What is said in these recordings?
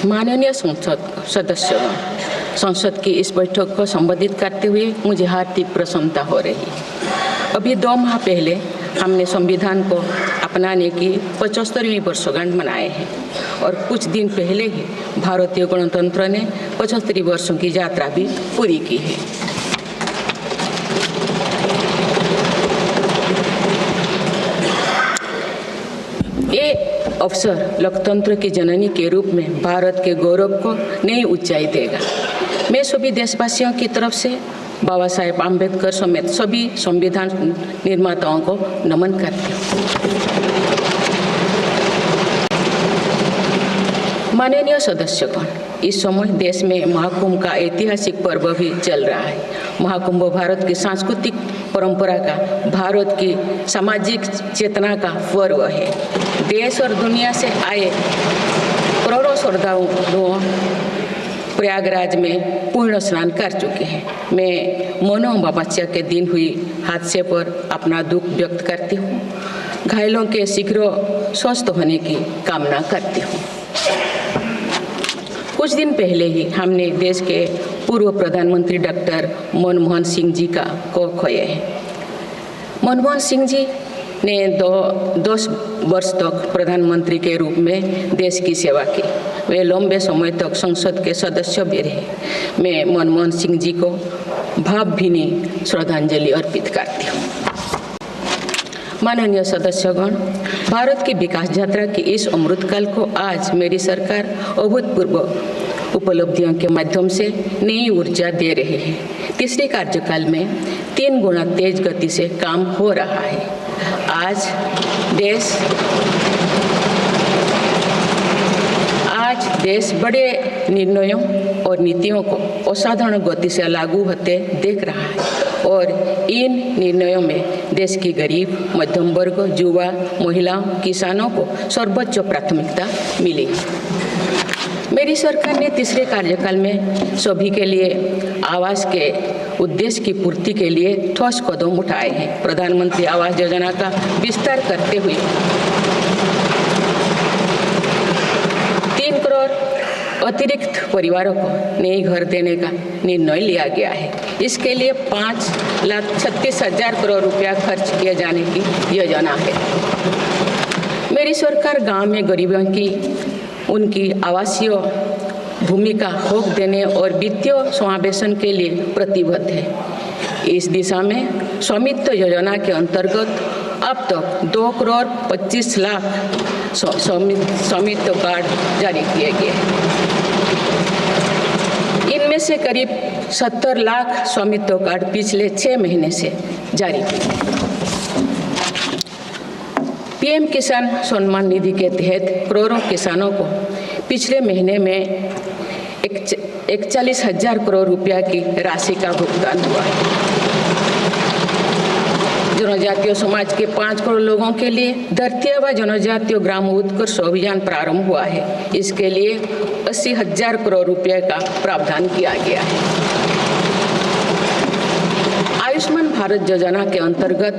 माननीय संसद सदस्यों, संसद की इस बैठक को संबोधित करते हुए मुझे हार्दिक प्रसन्नता हो रही है। अभी 2 माह पहले हमने संविधान को अपनाने की 75वीं वर्षगांठ मनाए हैं और कुछ दिन पहले ही भारतीय गणतंत्र ने 75 वर्षों की यात्रा भी पूरी की है। ये अवसर लोकतंत्र की जननी के रूप में भारत के गौरव को नई ऊंचाई देगा। मैं सभी देशवासियों की तरफ से बाबा साहेब आम्बेडकर समेत सभी संविधान निर्माताओं को नमन करती हूँ। माननीय सदस्यगण, इस समय देश में महाकुंभ का ऐतिहासिक पर्व भी चल रहा है। महाकुंभ भारत की सांस्कृतिक परंपरा का, भारत की सामाजिक चेतना का पर्व है। देश और दुनिया से आए करोड़ों श्रद्धालुओं प्रयागराज में पूर्ण स्नान कर चुके हैं। मैं मौनो अमावस्या के दिन हुई हादसे पर अपना दुख व्यक्त करती हूँ। घायलों के शीघ्र स्वस्थ होने की कामना करती हूँ। कुछ दिन पहले ही हमने देश के पूर्व प्रधानमंत्री डॉक्टर मनमोहन सिंह जी को खोए हैं। मनमोहन सिंह जी ने 10 वर्ष तक प्रधानमंत्री के रूप में देश की सेवा की। वे लंबे समय तक संसद के सदस्य भी रहे। मैं मनमोहन सिंह जी को भावभीनी श्रद्धांजलि अर्पित करती हूँ। माननीय सदस्यगण, भारत की विकास यात्रा की इस अमृतकाल को आज मेरी सरकार अभूतपूर्व उपलब्धियों के माध्यम से नई ऊर्जा दे रही है। तीसरे कार्यकाल में 3 गुना तेज गति से काम हो रहा है। आज देश बड़े निर्णयों और नीतियों को असाधारण गति से लागू होते देख रहा है और इन निर्णयों में देश की गरीब, मध्यम वर्ग, युवा, महिलाओं, किसानों को सर्वोच्च प्राथमिकता मिली। मेरी सरकार ने तीसरे कार्यकाल में सभी के लिए आवास के उद्देश्य की पूर्ति के लिए ठोस कदम उठाए हैं। प्रधानमंत्री आवास योजना का विस्तार करते हुए 3 करोड़ अतिरिक्त परिवारों को नए घर देने का निर्णय लिया गया है। इसके लिए 5,36,000 करोड़ रुपया खर्च किए जाने की योजना है। मेरी सरकार गांव में गरीबों की उनकी आवासीय भूमि का हक देने और वित्तीय समावेशन के लिए प्रतिबद्ध है। इस दिशा में स्वामित्व योजना के अंतर्गत अब तक 2 करोड़ 25 लाख स्वामित्व कार्ड जारी किए गए हैं। इनमें से करीब 70 लाख स्वामित्व कार्ड पिछले 6 महीने से जारी किए। पीएम किसान सम्मान निधि के तहत करोड़ों किसानों को पिछले महीने में 41,000 करोड़ रुपया की राशि का भुगतान हुआ है। जनजातीय समाज के 5 करोड़ लोगों के लिए धरती व जनजातीय ग्राम उत्कर्ष अभियान प्रारंभ हुआ है। इसके लिए 80,000 करोड़ रुपये का प्रावधान किया गया है। आयुष्मान भारत योजना के अंतर्गत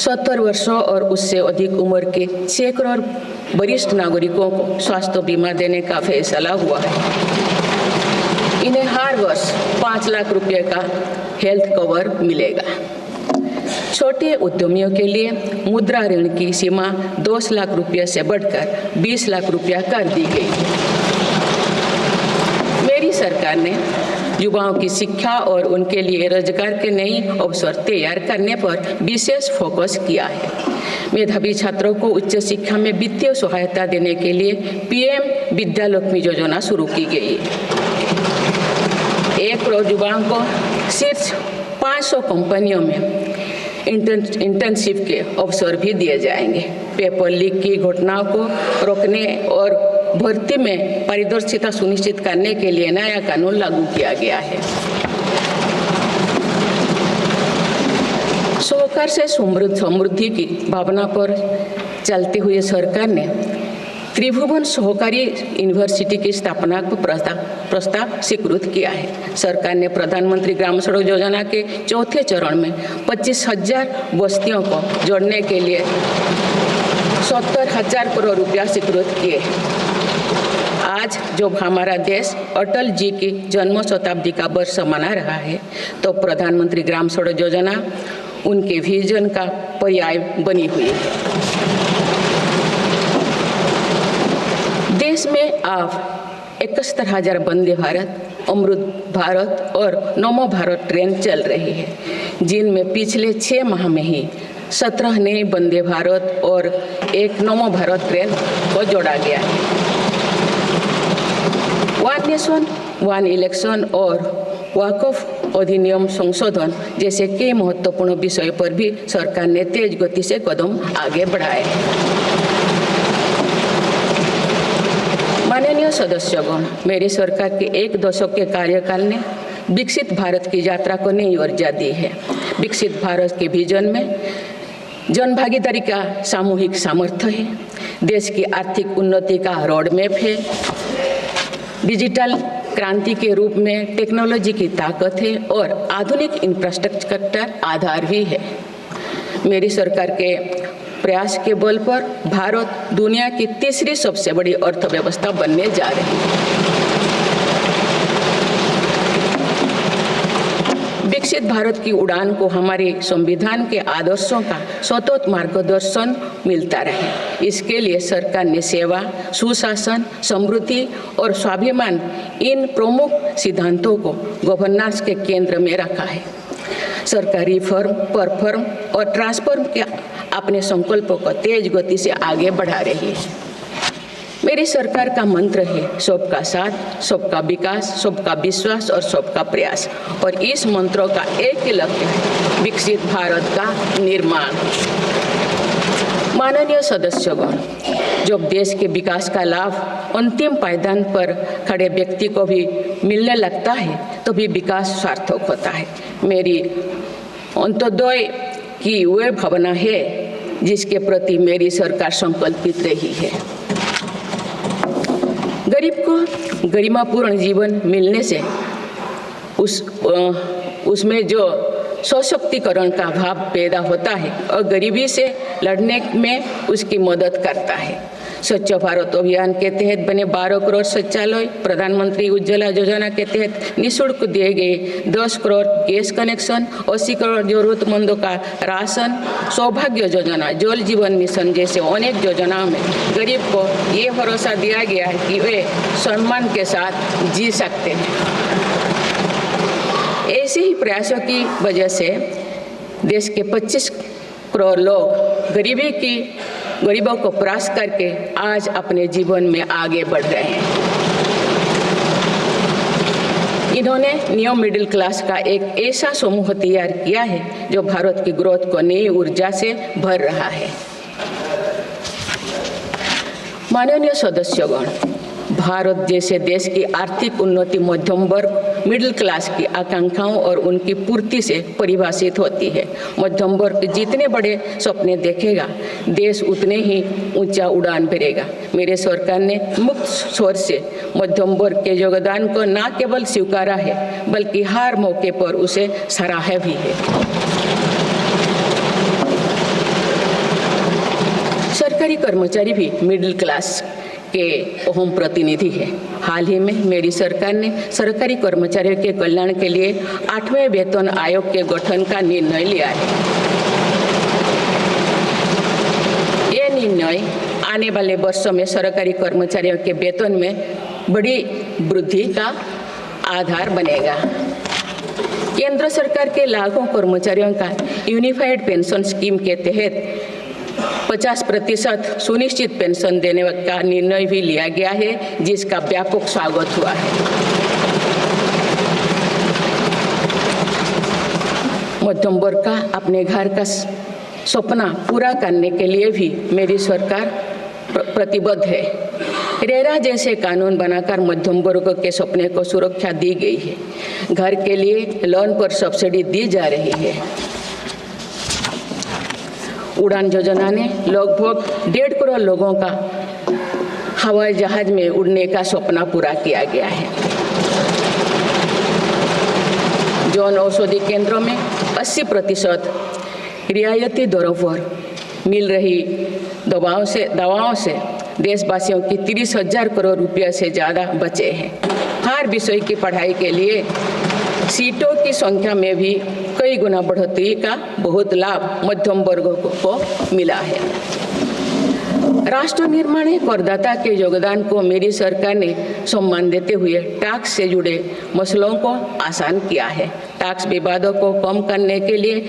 70 वर्षों और उससे अधिक उम्र के 6 करोड़ वरिष्ठ नागरिकों को स्वास्थ्य बीमा देने का फैसला हुआ है। इन्हें हर वर्ष 5 लाख रुपये का हेल्थ कवर मिलेगा। छोटे उद्यमियों के लिए मुद्रा ऋण की सीमा 10 लाख रुपये से बढ़कर 20 लाख रुपया कर दी गई है। मेरी सरकार ने युवाओं की शिक्षा और उनके लिए रोजगार के नए अवसर तैयार करने पर विशेष फोकस किया है। मेधावी छात्रों को उच्च शिक्षा में वित्तीय सहायता देने के लिए पीएम विद्यालक्ष्मी योजना शुरू की गई है। 1 करोड़ युवाओं को शीर्ष 500 कंपनियों में इंटर्नशिप के अवसर भी दिए जाएंगे। पेपर लीक की घटनाओं को रोकने और भर्ती में पारदर्शिता सुनिश्चित करने के लिए नया कानून लागू किया गया है। सहकार से समृद्धि की भावना पर चलते हुए सरकार ने त्रिभुवन सहकारी यूनिवर्सिटी की स्थापना को प्रस्ताव स्वीकृत किया है। सरकार ने प्रधानमंत्री ग्राम सड़क योजना के 4थे चरण में 25,000 बस्तियों को जोड़ने के लिए 70,000 करोड़ रुपया स्वीकृत किए। आज जब हमारा देश अटल जी की जन्म शताब्दी का वर्ष मना रहा है, तो प्रधानमंत्री ग्राम सड़क योजना उनके विजन का पर्याय बनी हुई है। देश में अब 71,000 वंदे भारत, अमृत भारत और नमो भारत ट्रेन चल रही है, जिनमें पिछले 6 माह में ही 17 नए वंदे भारत और 1 नमो भारत ट्रेन को जोड़ा गया है। वन नेशन वन इलेक्शन और वक्फ अधिनियम संशोधन जैसे कई महत्वपूर्ण विषय पर भी सरकार ने तेज गति से कदम आगे बढ़ाए हैं। माननीय सदस्यगण, मेरी सरकार के 1 दशक के कार्यकाल ने विकसित भारत की यात्रा को नई ऊर्जा दी है। विकसित भारत के विजन में जन भागीदारी का सामूहिक सामर्थ्य है, देश की आर्थिक उन्नति का रोड मैप है, डिजिटल क्रांति के रूप में टेक्नोलॉजी की ताकत है और आधुनिक इंफ्रास्ट्रक्चर आधार भी है। मेरी सरकार के प्रयास के बल पर भारत दुनिया की तीसरी सबसे बड़ी अर्थव्यवस्था बनने जा रही है। विकसित भारत की उड़ान को हमारे संविधान के आदर्शों का सतत मार्गदर्शन मिलता रहे, इसके लिए सरकार ने सेवा, सुशासन, समृद्धि और स्वाभिमान इन प्रमुख सिद्धांतों को गवर्नेंस के केंद्र में रखा है। सरकार रिफॉर्म, परफॉर्म और ट्रांसफॉर्म के अपने संकल्पों को तेज गति से आगे बढ़ा रही है। मेरी सरकार का मंत्र है सबका साथ, सबका विकास, सबका विश्वास और सबका प्रयास, और इस मंत्रों का एक ही लक्ष्य है, विकसित भारत का निर्माण। माननीय सदस्यगण, जब देश के विकास का लाभ अंतिम पायदान पर खड़े व्यक्ति को भी मिलने लगता है, तो भी विकास सार्थक होता है। मेरी अंत्योदय की वह भावना है जिसके प्रति मेरी सरकार संकल्पित रही है। गरीब को गरिमापूर्ण जीवन मिलने से उसमें जो सशक्तिकरण का भाव पैदा होता है और गरीबी से लड़ने में उसकी मदद करता है। स्वच्छ भारत अभियान के तहत बने 12 करोड़ शौचालय, प्रधानमंत्री उज्ज्वला योजना के तहत निःशुल्क दिए गए 10 करोड़ गैस कनेक्शन, 80 करोड़ जरूरतमंदों का राशन, सौभाग्य योजना, जल जीवन मिशन जैसे अनेक योजनाओं में गरीब को ये भरोसा दिया गया है कि वे सम्मान के साथ जी सकते हैं। ऐसे ही प्रयासों की वजह से देश के 25 करोड़ लोग गरीबों को परास्त करके आज अपने जीवन में आगे बढ़ रहे हैं। इन्होंने न्यू मिडिल क्लास का एक ऐसा समूह तैयार किया है जो भारत की ग्रोथ को नई ऊर्जा से भर रहा है। माननीय सदस्यगण, भारत जैसे देश की आर्थिक उन्नति मध्यम वर्ग, मिडिल क्लास की आकांक्षाओं और उनकी पूर्ति से परिभाषित होती है। मध्यम वर्ग जितने बड़े सपने देखेगा, देश उतने ही ऊंचा उड़ान भरेगा। मेरे सरकार ने मुक्त स्वर से मध्यम वर्ग के योगदान को न केवल स्वीकारा है, बल्कि हर मौके पर उसे सराहा भी है। सरकारी कर्मचारी भी मिडिल क्लास के अहम प्रतिनिधि है। हाल ही में मेरी सरकार ने सरकारी कर्मचारियों के कल्याण के लिए 8वें वेतन आयोग के गठन का निर्णय लिया है। ये निर्णय आने वाले वर्षों में सरकारी कर्मचारियों के वेतन में बड़ी वृद्धि का आधार बनेगा। केंद्र सरकार के लाखों कर्मचारियों का यूनिफाइड पेंशन स्कीम के तहत 50% सुनिश्चित पेंशन देने का निर्णय भी लिया गया है, जिसका व्यापक स्वागत हुआ है। मध्यम वर्ग का अपने घर का सपना पूरा करने के लिए भी मेरी सरकार प्रतिबद्ध है। रेरा जैसे कानून बनाकर मध्यम वर्ग के सपने को सुरक्षा दी गई है। घर के लिए लोन पर सब्सिडी दी जा रही है। उड़ान योजना ने लगभग 1.5 करोड़ लोगों का हवाई जहाज में उड़ने का सपना पूरा किया गया है। जन औषधि केंद्रों में 80% रियायती दरों पर मिल रही दवाओं से देशवासियों की 30,000 करोड़ रुपये से ज़्यादा बचे हैं। हर विषय की पढ़ाई के लिए सीटों की संख्या में भी कई गुना बढ़ोतरी का बहुत लाभ मध्यम वर्गों को मिला है। राष्ट्र निर्माण में करदाता के योगदान को मेरी सरकार ने सम्मान देते हुए टैक्स से जुड़े मसलों को आसान किया है। टैक्स विवादों को कम करने के लिए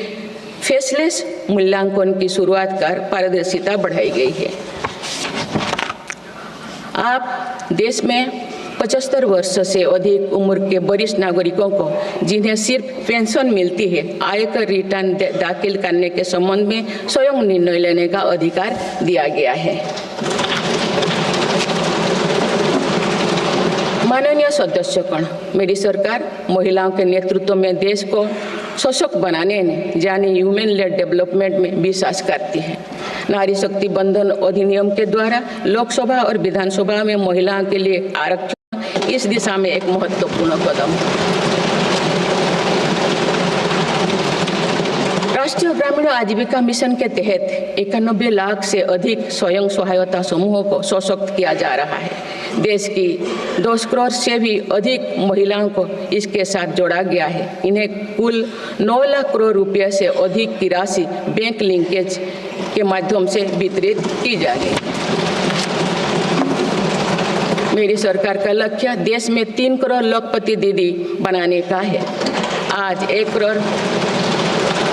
फेसलेस मूल्यांकन की शुरुआत कर पारदर्शिता बढ़ाई गई है। आप देश में 75 वर्ष से अधिक उम्र के वरिष्ठ नागरिकों को जिन्हें सिर्फ पेंशन मिलती है, आयकर रिटर्न दाखिल करने के संबंध में स्वयं निर्णय लेने का अधिकार दिया गया है। माननीय सदस्यगण, मेरी सरकार महिलाओं के नेतृत्व में देश को सशक्त बनाने यानी ह्यूमन लेड डेवलपमेंट में विश्वास करती है। नारी शक्ति बंधन अधिनियम के द्वारा लोकसभा और विधानसभा में महिलाओं के लिए आरक्षण इस दिशा में एक महत्वपूर्ण कदम है। राष्ट्रीय ग्रामीण आजीविका मिशन के तहत 91 लाख से अधिक स्वयं सहायता समूहों को सशक्त किया जा रहा है। देश की 10 करोड़ से भी अधिक महिलाओं को इसके साथ जोड़ा गया है। इन्हें कुल 9 लाख करोड़ रुपये से अधिक की राशि बैंक लिंकेज के माध्यम से वितरित की जा रही है। मेरी सरकार का लक्ष्य देश में 3 करोड़ लखपति दीदी बनाने का है। आज 1 करोड़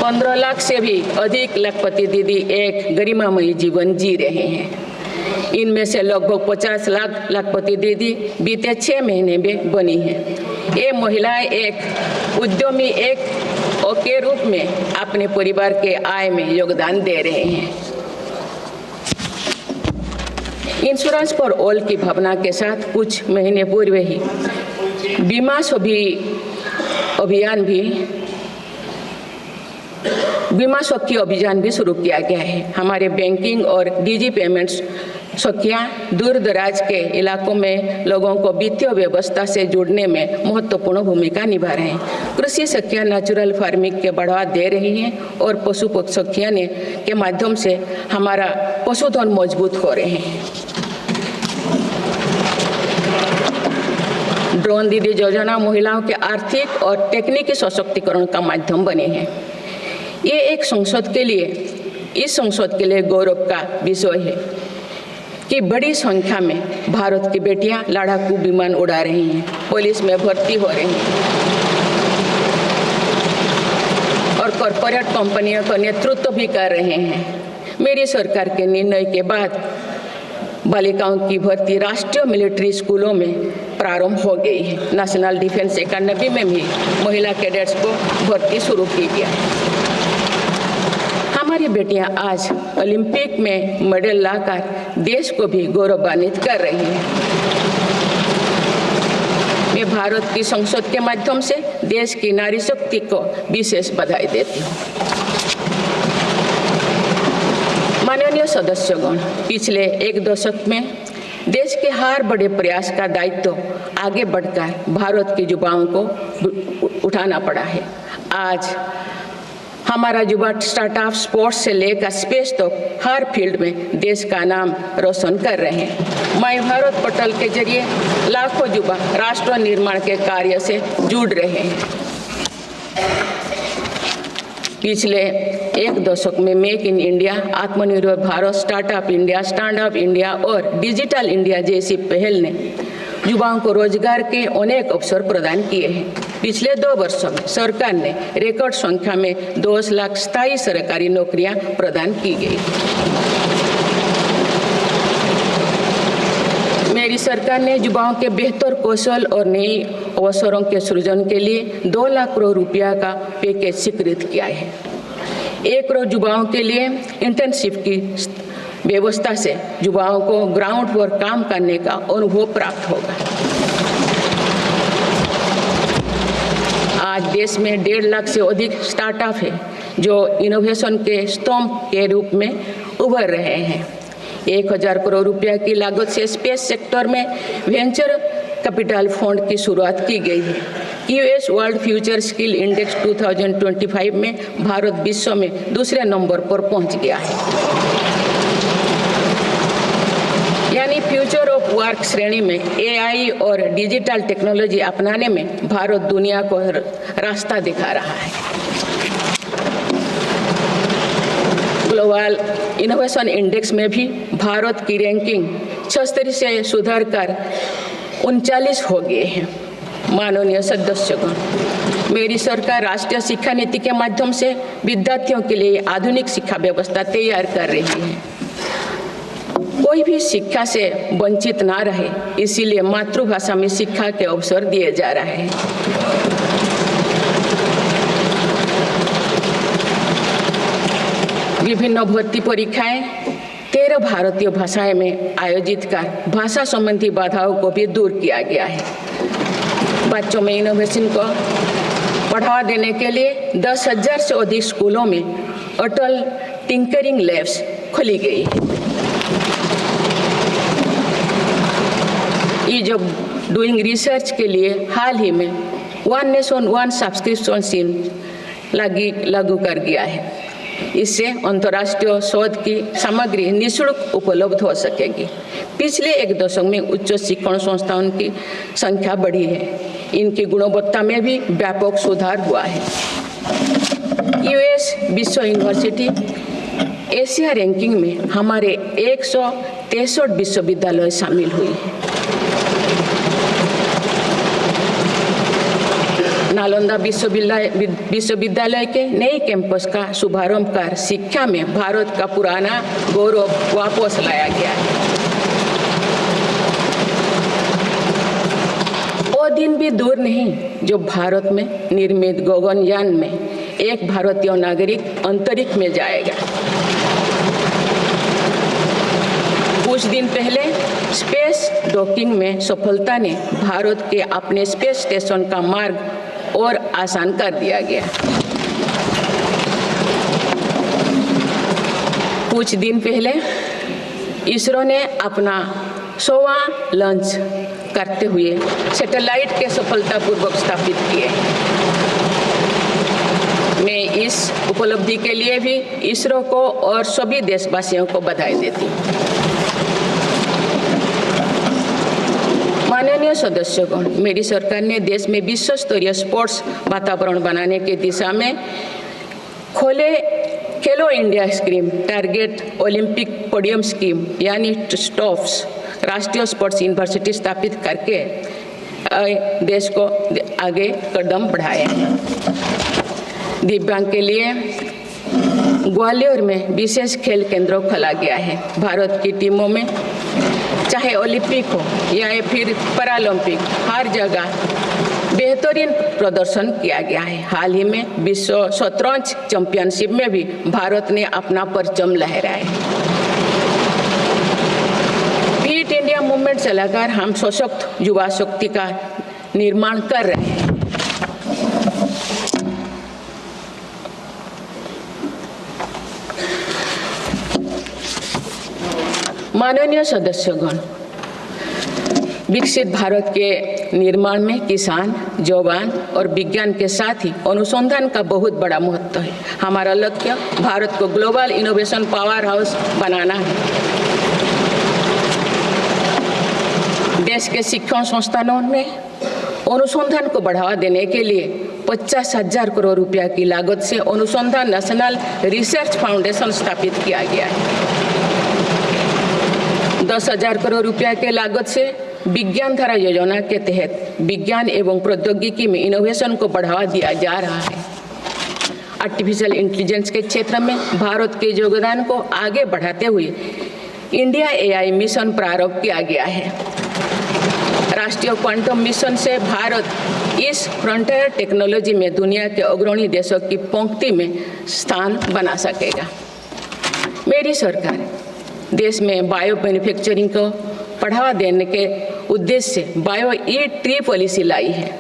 15 लाख से भी अधिक लखपति दीदी एक गरिमामयी जीवन जी रहे हैं। इनमें से लगभग 50 लाख लखपति दीदी बीते 6 महीने में बनी हैं। ये महिलाएं एक उद्यमी के रूप में अपने परिवार के आय में योगदान दे रहे हैं। इंश्योरेंस फॉर ऑल की भावना के साथ कुछ महीने पूर्व ही बीमा सखी अभियान भी शुरू किया गया है। हमारे बैंकिंग और डिजी पेमेंट्स सखियां दूर दराज के इलाकों में लोगों को वित्तीय व्यवस्था से जुड़ने में महत्वपूर्ण भूमिका निभा रहे हैं। कृषि सखियां नेचुरल फार्मिंग के बढ़ावा दे रही हैं और पशु सखियां के माध्यम से हमारा पशुधन मजबूत हो रहे हैं। ड्रोन दीदी योजना महिलाओं के आर्थिक और तकनीकी सशक्तिकरण का माध्यम बने हैं। ये इस संसद के लिए गौरव का विषय है कि बड़ी संख्या में भारत की बेटियां लड़ाकू विमान उड़ा रही हैं, पुलिस में भर्ती हो रही हैं और कॉरपोरेट कंपनियों का नेतृत्व भी कर रहे हैं। मेरी सरकार के निर्णय के बाद बालिकाओं की भर्ती राष्ट्रीय मिलिट्री स्कूलों में प्रारंभ हो गई है। नेशनल डिफेंस एकेडमी में भी महिला कैडेट्स को भर्ती शुरू की गई है। हमारी बेटियां आज ओलंपिक में मेडल लाकर देश को भी गौरवान्वित कर रही हैं। मैं भारत की संसद के माध्यम से देश की नारी शक्ति को विशेष बधाई देती हूँ। माननीय सदस्यगण, पिछले 1 दशक में देश के हर बड़े प्रयास का दायित्व आगे बढ़कर भारत के युवाओं को उठाना पड़ा है। आज हमारा युवा स्टार्टअप स्पोर्ट्स से लेकर स्पेस तक हर फील्ड में देश का नाम रोशन कर रहे हैं। माय भारत पोर्टल के जरिए लाखों युवा राष्ट्र निर्माण के कार्य से जुड़ रहे हैं। पिछले 1 दशक में मेक इन इंडिया, आत्मनिर्भर Bharat, startup India, stand up India और डिजिटल इंडिया जैसी पहल ने युवाओं को रोजगार के अनेक अवसर प्रदान किए हैं। पिछले 2 वर्षों में सरकार ने रिकॉर्ड संख्या में 10 लाख स्थायी सरकारी नौकरियां प्रदान की गई। मेरी सरकार ने युवाओं के बेहतर कौशल और नई अवसरों के सृजन के लिए 2 लाख करोड़ रुपया का पैकेज स्वीकृत किया है। 1 करोड़ युवाओं के लिए इंटर्नशिप की व्यवस्था से युवाओं को ग्राउंड पर काम करने का अनुभव प्राप्त होगा। आज देश में 1.5 लाख से अधिक स्टार्टअप है जो इनोवेशन के स्तंभ के रूप में उभर रहे हैं। 1000 करोड़ रुपया की लागत से स्पेस सेक्टर में वेंचर कैपिटल फंड की शुरुआत की गई है। US world future skill index 2025 में भारत विश्व में दूसरे नंबर पर पहुंच गया है। यानी फ्यूचर ऑफ वर्क श्रेणी में एआई और डिजिटल टेक्नोलॉजी अपनाने में भारत दुनिया को रास्ता दिखा रहा है। ग्लोबल इनोवेशन इंडेक्स में भी भारत की रैंकिंग 76 से सुधर कर 39 हो गए हैं। माननीय सदस्यगण, मेरी सरकार राष्ट्रीय शिक्षा नीति के माध्यम से विद्यार्थियों के लिए आधुनिक शिक्षा व्यवस्था तैयार कर रही है। कोई भी शिक्षा से वंचित ना रहे, इसीलिए मातृभाषा में शिक्षा के अवसर दिए जा रहे हैं। विभिन्न भर्ती परीक्षाएं 13 भारतीय भाषाएं में आयोजित कर भाषा संबंधी बाधाओं को भी दूर किया गया है। बच्चों में इनोवेशन को बढ़ावा देने के लिए 10,000 से अधिक स्कूलों में अटल टिंकरिंग लैब्स खोली गई है। ईज ऑफ डूइंग रिसर्च के लिए हाल ही में one nation one subscription scheme लागू कर दिया है। इससे अंतर्राष्ट्रीय शोध की सामग्री निःशुल्क उपलब्ध हो सकेगी। पिछले एक दशक में उच्च शिक्षण संस्थाओं की संख्या बढ़ी है। इनकी गुणवत्ता में भी व्यापक सुधार हुआ है। यूएस विश्व यूनिवर्सिटी एशिया रैंकिंग में हमारे 163 विश्वविद्यालय शामिल हुए हैं। नालंदा विश्वविद्यालय के नए कैंपस का शुभारंभ कर शिक्षा में भारत का पुराना गौरव वापस लाया गया है। वो दिन भी दूर नहीं जो भारत में निर्मित गगनयान में एक भारतीय नागरिक अंतरिक्ष में जाएगा। कुछ दिन पहले स्पेस डॉकिंग में सफलता ने भारत के अपने स्पेस स्टेशन का मार्ग और आसान कर दिया गया। कुछ दिन पहले इसरो ने अपना 100वां लॉन्च करते हुए सैटेलाइट के सफलतापूर्वक स्थापित किए। मैं इस उपलब्धि के लिए भी इसरो को और सभी देशवासियों को बधाई देती हूँ। माननीय सदस्यगण, मेरी सरकार ने देश में विश्व स्तरीय स्पोर्ट्स वातावरण बनाने की दिशा में खेलो India scheme, target Olympic podium scheme यानी स्टॉप्स राष्ट्रीय स्पोर्ट्स यूनिवर्सिटी स्थापित करके देश को आगे कदम बढ़ाए हैं। दिव्यांग के लिए ग्वालियर में विशेष खेल केंद्र खोला गया है। भारत की टीमों में चाहे ओलंपिक हो या फिर पैरालंपिक, हर जगह बेहतरीन प्रदर्शन किया गया है। हाल ही में विश्व शतरंज चैंपियनशिप में भी भारत ने अपना परचम लहराया। फिट इंडिया मूवमेंट चलाकर हम सशक्त युवा शक्ति का निर्माण कर रहे हैं। माननीय सदस्यगण, विकसित भारत के निर्माण में किसान, जवान और विज्ञान के साथ ही अनुसंधान का बहुत बड़ा महत्व है। हमारा लक्ष्य भारत को ग्लोबल इनोवेशन पावर हाउस बनाना है। देश के शिक्षण संस्थानों में अनुसंधान को बढ़ावा देने के लिए 50,000 करोड़ रुपया की लागत से अनुसंधान नेशनल रिसर्च फाउंडेशन स्थापित किया गया है। 10,000 करोड़ रुपया के लागत से विज्ञान धारा योजना के तहत विज्ञान एवं प्रौद्योगिकी में इनोवेशन को बढ़ावा दिया जा रहा है। आर्टिफिशियल इंटेलिजेंस के क्षेत्र में भारत के योगदान को आगे बढ़ाते हुए इंडिया एआई मिशन प्रारंभ किया गया है। राष्ट्रीय क्वांटम मिशन से भारत इस फ्रंटियर टेक्नोलॉजी में दुनिया के अग्रणी देशों की पंक्ति में स्थान बना सकेगा। मेरी सरकार देश में बायो मैन्युफैक्चरिंग को बढ़ावा देने के उद्देश्य से बायो ई-ट्री पॉलिसी लाई है।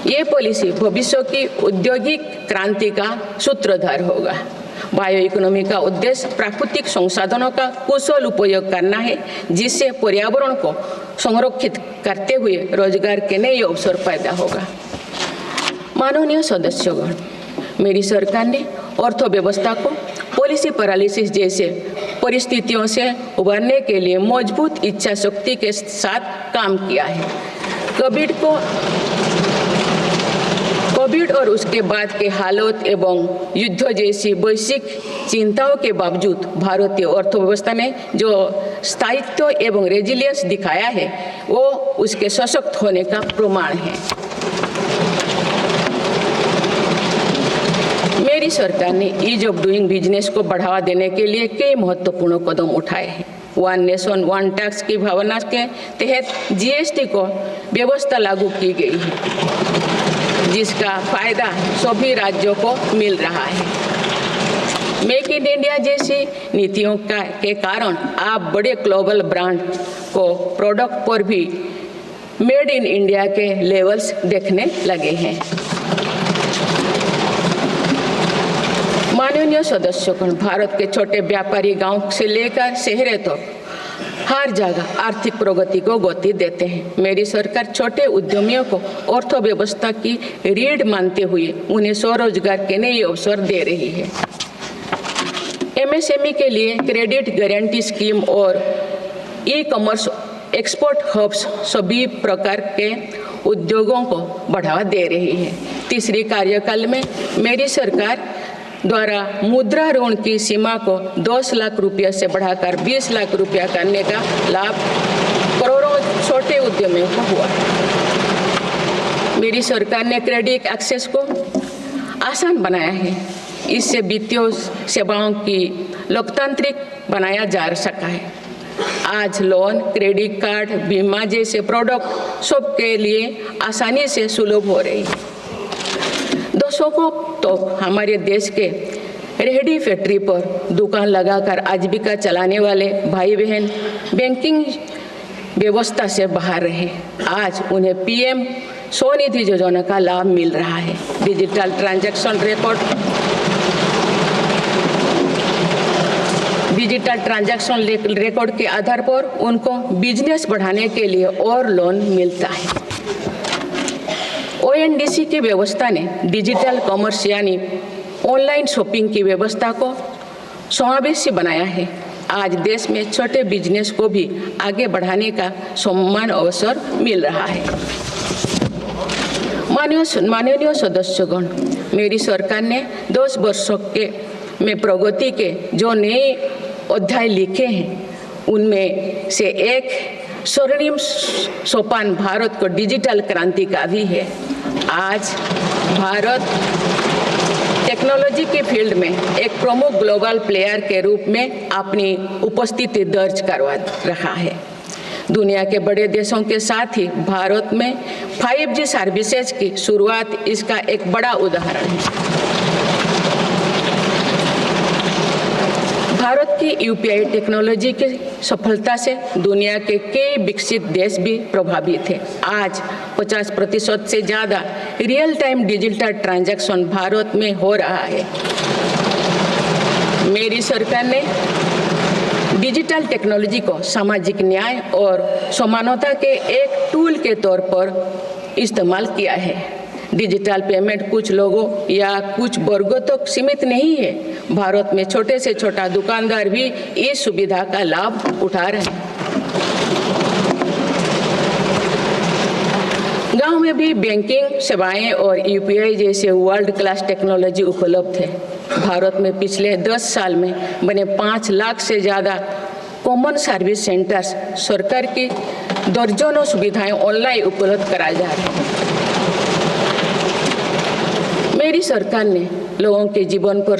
ये पॉलिसी भविष्य की औद्योगिक क्रांति का सूत्रधार होगा। बायो इकोनॉमी का उद्देश्य प्राकृतिक संसाधनों का कुशल उपयोग करना है, जिससे पर्यावरण को संरक्षित करते हुए रोजगार के नए अवसर पैदा होगा। माननीय सदस्यगण, मेरी सरकार ने अर्थव्यवस्था को पॉलिसी पैरालिसिस जैसे परिस्थितियों से उबरने के लिए मजबूत इच्छा शक्ति के साथ काम किया है। कोविड और उसके बाद के हालात एवं युद्ध जैसी वैश्विक चिंताओं के बावजूद भारतीय अर्थव्यवस्था ने जो स्थायित्व एवं रेजिलियंस दिखाया है वो उसके सशक्त होने का प्रमाण है। मेरी सरकार ने ईज ऑफ डूइंग बिजनेस को बढ़ावा देने के लिए कई महत्वपूर्ण कदम उठाए हैं। वन नेशन वन टैक्स की भावना के तहत जीएसटी को व्यवस्था लागू की गई है, जिसका फायदा सभी राज्यों को मिल रहा है। मेक इन इंडिया जैसी नीतियों के कारण आप बड़े ग्लोबल ब्रांड को प्रोडक्ट पर भी मेड इन इंडिया के लेवल्स देखने लगे हैं। माननीय सदस्यगण, भारत के छोटे व्यापारी गांव से लेकर शहरों तक हर जगह आर्थिक प्रगति को गति देते हैं। मेरी सरकार छोटे उद्यमियों को अर्थव्यवस्था की रीढ़ मानते हुए उन्हें स्वरोजगार के नए अवसर दे रही है। एमएसएमई के लिए क्रेडिट गारंटी स्कीम और ई कॉमर्स एक्सपोर्ट हब्स सभी प्रकार के उद्योगों को बढ़ावा दे रही है। तीसरी कार्यकाल में मेरी सरकार द्वारा मुद्रा ऋण की सीमा को 10 लाख रुपये से बढ़ाकर 20 लाख रुपया करने का लाभ करोड़ों छोटे उद्यमियों को हुआ। मेरी सरकार ने क्रेडिट एक्सेस को आसान बनाया है। इससे वित्तीय सेवाओं की लोकतांत्रिक बनाया जा सका है। आज लोन, क्रेडिट कार्ड, बीमा जैसे प्रोडक्ट सबके लिए आसानी से सुलभ हो रही है। दशकों तो हमारे देश के रेहड़ी फैक्ट्री पर दुकान लगाकर आजीविका चलाने वाले भाई बहन बैंकिंग व्यवस्था से बाहर रहे। आज उन्हें पीएम स्वनिधि योजना का लाभ मिल रहा है। डिजिटल ट्रांजैक्शन रिकॉर्ड के आधार पर उनको बिजनेस बढ़ाने के लिए और लोन मिलता है। ओएनडीसी की व्यवस्था ने डिजिटल कॉमर्स यानी ऑनलाइन शॉपिंग की व्यवस्था को समावेशी बनाया है। आज देश में छोटे बिजनेस को भी आगे बढ़ाने का समान अवसर मिल रहा है। माननीय सदस्यगण, मेरी सरकार ने 10 वर्षों में प्रगति के जो नए अध्याय लिखे हैं उनमें से एक स्वर्णिम सोपान भारत को डिजिटल क्रांति का भी है। आज भारत टेक्नोलॉजी के फील्ड में एक प्रमुख ग्लोबल प्लेयर के रूप में अपनी उपस्थिति दर्ज करवा रहा है। दुनिया के बड़े देशों के साथ ही भारत में 5G सर्विसेज की शुरुआत इसका एक बड़ा उदाहरण है। भारत की यूपीआई टेक्नोलॉजी की सफलता से दुनिया के कई विकसित देश भी प्रभावित हैं। आज 50% से ज़्यादा real time digital transaction Bharat में हो रहा है। मेरी सरकार ने डिजिटल टेक्नोलॉजी को सामाजिक न्याय और समानता के एक टूल के तौर पर इस्तेमाल किया है। डिजिटल पेमेंट कुछ लोगों या कुछ वर्गों तक सीमित नहीं है। भारत में छोटे से छोटा दुकानदार भी इस सुविधा का लाभ उठा रहे हैं। गांव में भी बैंकिंग सेवाएं और यूपीआई जैसे वर्ल्ड क्लास टेक्नोलॉजी उपलब्ध है। भारत में पिछले 10 साल में बने 5 लाख से ज़्यादा कॉमन सर्विस सेंटर्स सरकार की दर्जनों सुविधाएं ऑनलाइन उपलब्ध कराई जा रही हैं। मेरी सरकार ने लोगों के जीवन पर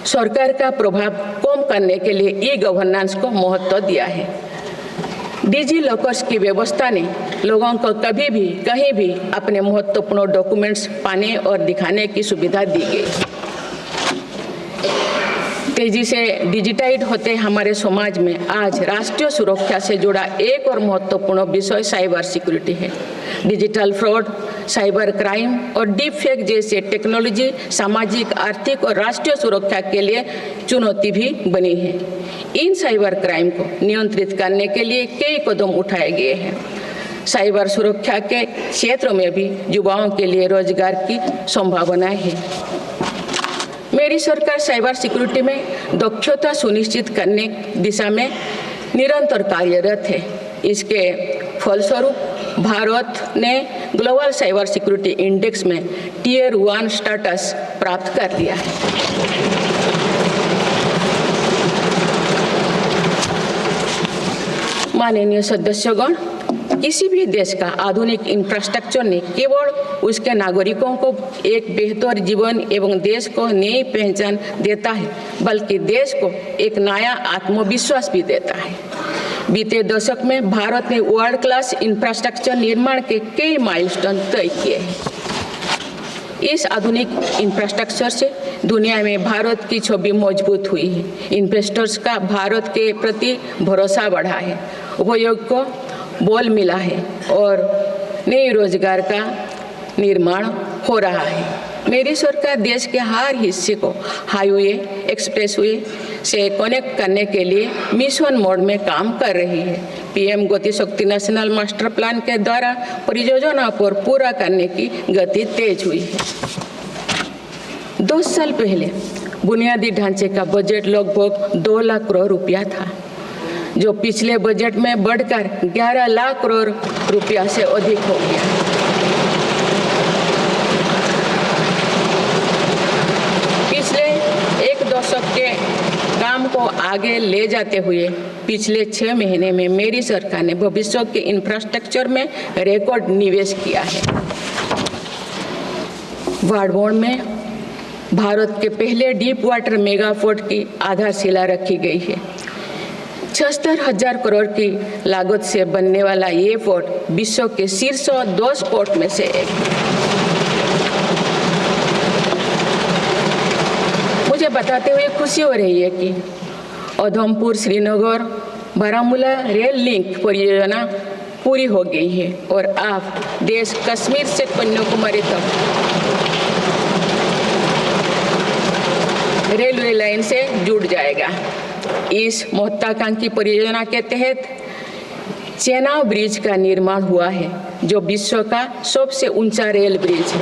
सरकार का प्रभाव कम करने के लिए ई गवर्नेंस को महत्व दिया है। डिजी लॉकर्स की व्यवस्था ने लोगों को कभी भी कहीं भी अपने महत्वपूर्ण डॉक्यूमेंट्स पाने और दिखाने की सुविधा दी गई। तेजी से डिजिटाइज होते हमारे समाज में आज राष्ट्रीय सुरक्षा से जुड़ा एक और महत्वपूर्ण विषय साइबर सिक्योरिटी है। डिजिटल फ्रॉड, साइबर क्राइम और डीप फेक जैसे टेक्नोलॉजी सामाजिक, आर्थिक और राष्ट्रीय सुरक्षा के लिए चुनौती भी बनी है। इन साइबर क्राइम को नियंत्रित करने के लिए कई कदम उठाए गए हैं। साइबर सुरक्षा के क्षेत्र में भी युवाओं के लिए रोजगार की संभावनाएं हैं। मेरी सरकार साइबर सिक्योरिटी में दक्षता सुनिश्चित करने दिशा में निरंतर कार्यरत है। इसके फलस्वरूप भारत ने ग्लोबल साइबर सिक्योरिटी इंडेक्स में Tier 1 स्टेटस प्राप्त कर लिया है। माननीय सदस्यगण, किसी भी देश का आधुनिक इंफ्रास्ट्रक्चर ने केवल उसके नागरिकों को एक बेहतर जीवन एवं देश को नई पहचान देता है, बल्कि देश को एक नया आत्मविश्वास भी देता है। बीते दशक में भारत ने वर्ल्ड क्लास इंफ्रास्ट्रक्चर निर्माण के कई माइलस्टोन तय किए हैं। इस आधुनिक इंफ्रास्ट्रक्चर से दुनिया में भारत की छवि मजबूत हुई है। इन्वेस्टर्स का भारत के प्रति भरोसा बढ़ा है, उपयोग को बल मिला है और नए रोजगार का निर्माण हो रहा है। मेरी सरकार देश के हर हिस्से को हाईवे, एक्सप्रेसवे से कनेक्ट करने के लिए मिशन मोड में काम कर रही है। पीएम गति शक्ति नेशनल मास्टर प्लान के द्वारा परियोजना पर पूरा करने की गति तेज हुई है। 2 साल पहले बुनियादी ढांचे का बजट लगभग 2 लाख करोड़ रुपया था, जो पिछले बजट में बढ़कर 11 लाख करोड़ रुपया से अधिक हो गया। पिछले एक दशक के काम को आगे ले जाते हुए पिछले 6 महीने में मेरी सरकार ने भविष्य के इंफ्रास्ट्रक्चर में रिकॉर्ड निवेश किया है। वाडवोन में भारत के पहले डीप वाटर मेगा पोर्ट की आधारशिला रखी गई है। 76,000 करोड़ की लागत से बनने वाला ये पोर्ट विश्व के शीर्ष 10 पोर्ट में से एक। मुझे बताते हुए खुशी हो रही है कि उधमपुर श्रीनगर बारामूला रेल लिंक परियोजना पूरी हो गई है और अब देश कश्मीर से कन्याकुमारी तक रेलवे लाइन से जुड़ जाएगा। इस महत्वाकांक्षी परियोजना के तहत चेनाब ब्रिज का निर्माण हुआ है, जो विश्व का सबसे ऊंचा रेल ब्रिज है।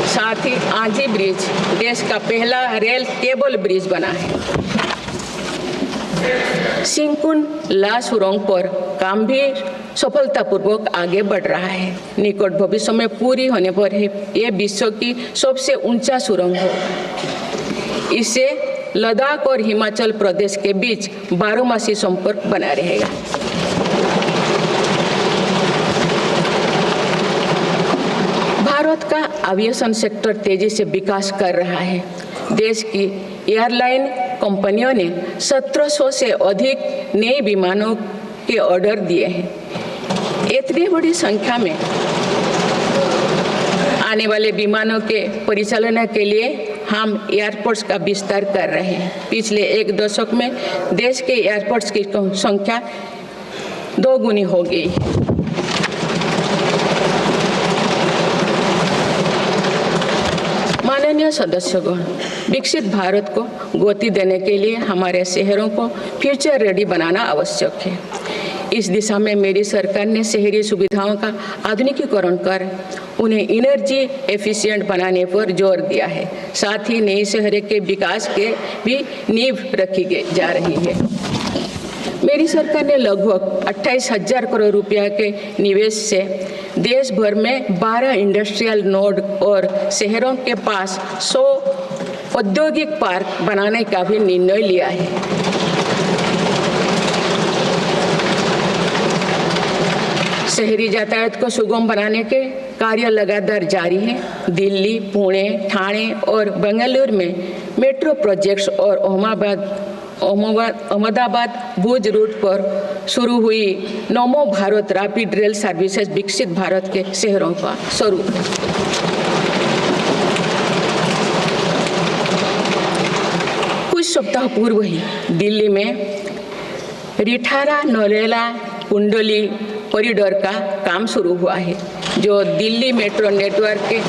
साथ ही आंधी ब्रिज देश का पहला रेल केबल ब्रिज बना है। सिंकुन ला सुरंग पर काम भी सफलतापूर्वक आगे बढ़ रहा है। निकट भविष्य में पूरी होने पर यह विश्व की सबसे ऊंचा सुरंग होगा। इससे लद्दाख और हिमाचल प्रदेश के बीच 12मासी संपर्क बना रहेगा। भारत का एविएशन सेक्टर तेजी से विकास कर रहा है। देश की एयरलाइन कंपनियों ने 1700 से अधिक नए विमानों के ऑर्डर दिए हैं। इतनी बड़ी संख्या में आने वाले विमानों के परिचालन के लिए हम एयरपोर्ट्स का विस्तार कर रहे हैं। पिछले एक दशक में देश के एयरपोर्ट्स की संख्या 2 गुनी हो गई है। माननीय सदस्यगण, विकसित भारत को गति देने के लिए हमारे शहरों को फ्यूचर रेडी बनाना आवश्यक है। इस दिशा में मेरी सरकार ने शहरी सुविधाओं का आधुनिकीकरण कर उन्हें एनर्जी एफिशिएंट बनाने पर जोर दिया है। साथ ही नए शहर के विकास के भी नींव रखी जा रही है। मेरी सरकार ने लगभग 28,000 करोड़ रुपया के निवेश से देश भर में 12 इंडस्ट्रियल नोड और शहरों के पास 100 औद्योगिक पार्क बनाने का भी निर्णय लिया है। शहरी यातायात को सुगम बनाने के कार्य लगातार जारी है। दिल्ली, पुणे, ठाणे और बेंगलुरु में मेट्रो प्रोजेक्ट्स और अहमदाबाद भुज रूट पर शुरू हुई नमो भारत रैपिड रेल सर्विसेज विकसित भारत के शहरों का स्वरूप है। कुछ सप्ताह पूर्व ही दिल्ली में रिठारा नरेला कुंडली कॉरिडोर का काम शुरू हुआ है, जो दिल्ली मेट्रो नेटवर्क के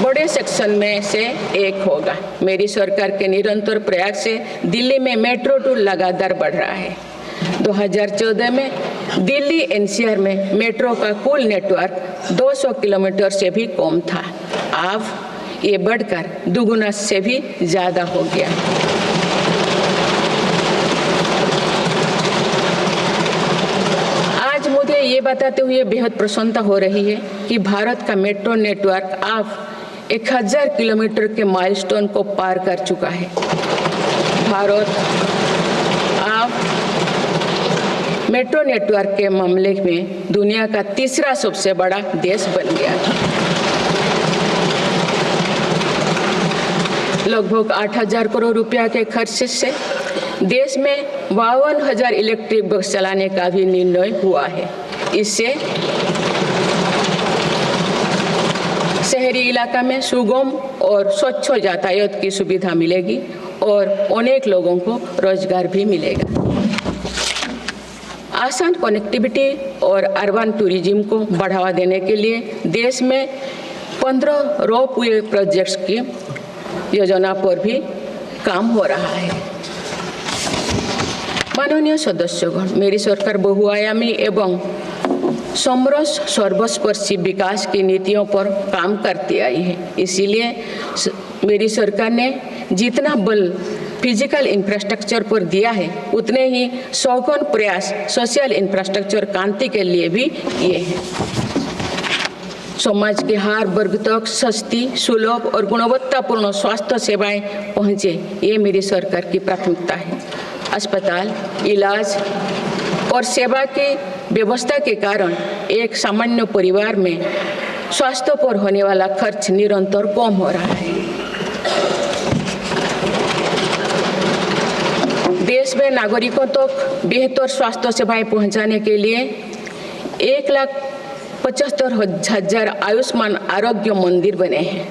बड़े सेक्शन में से एक होगा। मेरी सरकार के निरंतर प्रयास से दिल्ली में मेट्रो टूर लगातार बढ़ रहा है। 2014 में दिल्ली एनसीआर में मेट्रो का कुल नेटवर्क 200 किलोमीटर से भी कम था। अब ये बढ़कर दुगुना से भी ज़्यादा हो गया। आज मुझे ये बताते हुए बेहद प्रसन्नता हो रही है कि भारत का मेट्रो नेटवर्क अब 1000 किलोमीटर के माइलस्टोन को पार कर चुका है। भारत अब मेट्रो नेटवर्क के मामले में दुनिया का तीसरा सबसे बड़ा देश बन गया है। लगभग 8000 करोड़ रुपया के खर्च से देश में 52,000 इलेक्ट्रिक बस चलाने का भी निर्णय हुआ है। इससे शहरी इलाका में सुगम और स्वच्छ यातायात की सुविधा मिलेगी और अनेक लोगों को रोजगार भी मिलेगा। आसान कनेक्टिविटी और अर्बन टूरिज्म को बढ़ावा देने के लिए देश में 15 रोपवे प्रोजेक्ट्स की योजना पर भी काम हो रहा है। माननीय सदस्यगण, मेरी सरकार बहुआयामी एवं समरस सर्वस्पर्शी विकास की नीतियों पर काम करती आई है। इसीलिए मेरी सरकार ने जितना बल फिजिकल इंफ्रास्ट्रक्चर पर दिया है, उतने ही सौगुन प्रयास सोशल इंफ्रास्ट्रक्चर क्रांति के लिए भी किए हैं। समाज के हर वर्ग तक सस्ती, सुलभ और गुणवत्तापूर्ण स्वास्थ्य सेवाएं पहुंचे, ये मेरी सरकार की प्राथमिकता है। अस्पताल, इलाज और सेवा की व्यवस्था के कारण एक सामान्य परिवार में स्वास्थ्य पर होने वाला खर्च निरंतर कम हो रहा है। देश में नागरिकों तक बेहतर स्वास्थ्य सेवाएं पहुंचाने के लिए 1,75,000 आयुष्मान आरोग्य मंदिर बने हैं।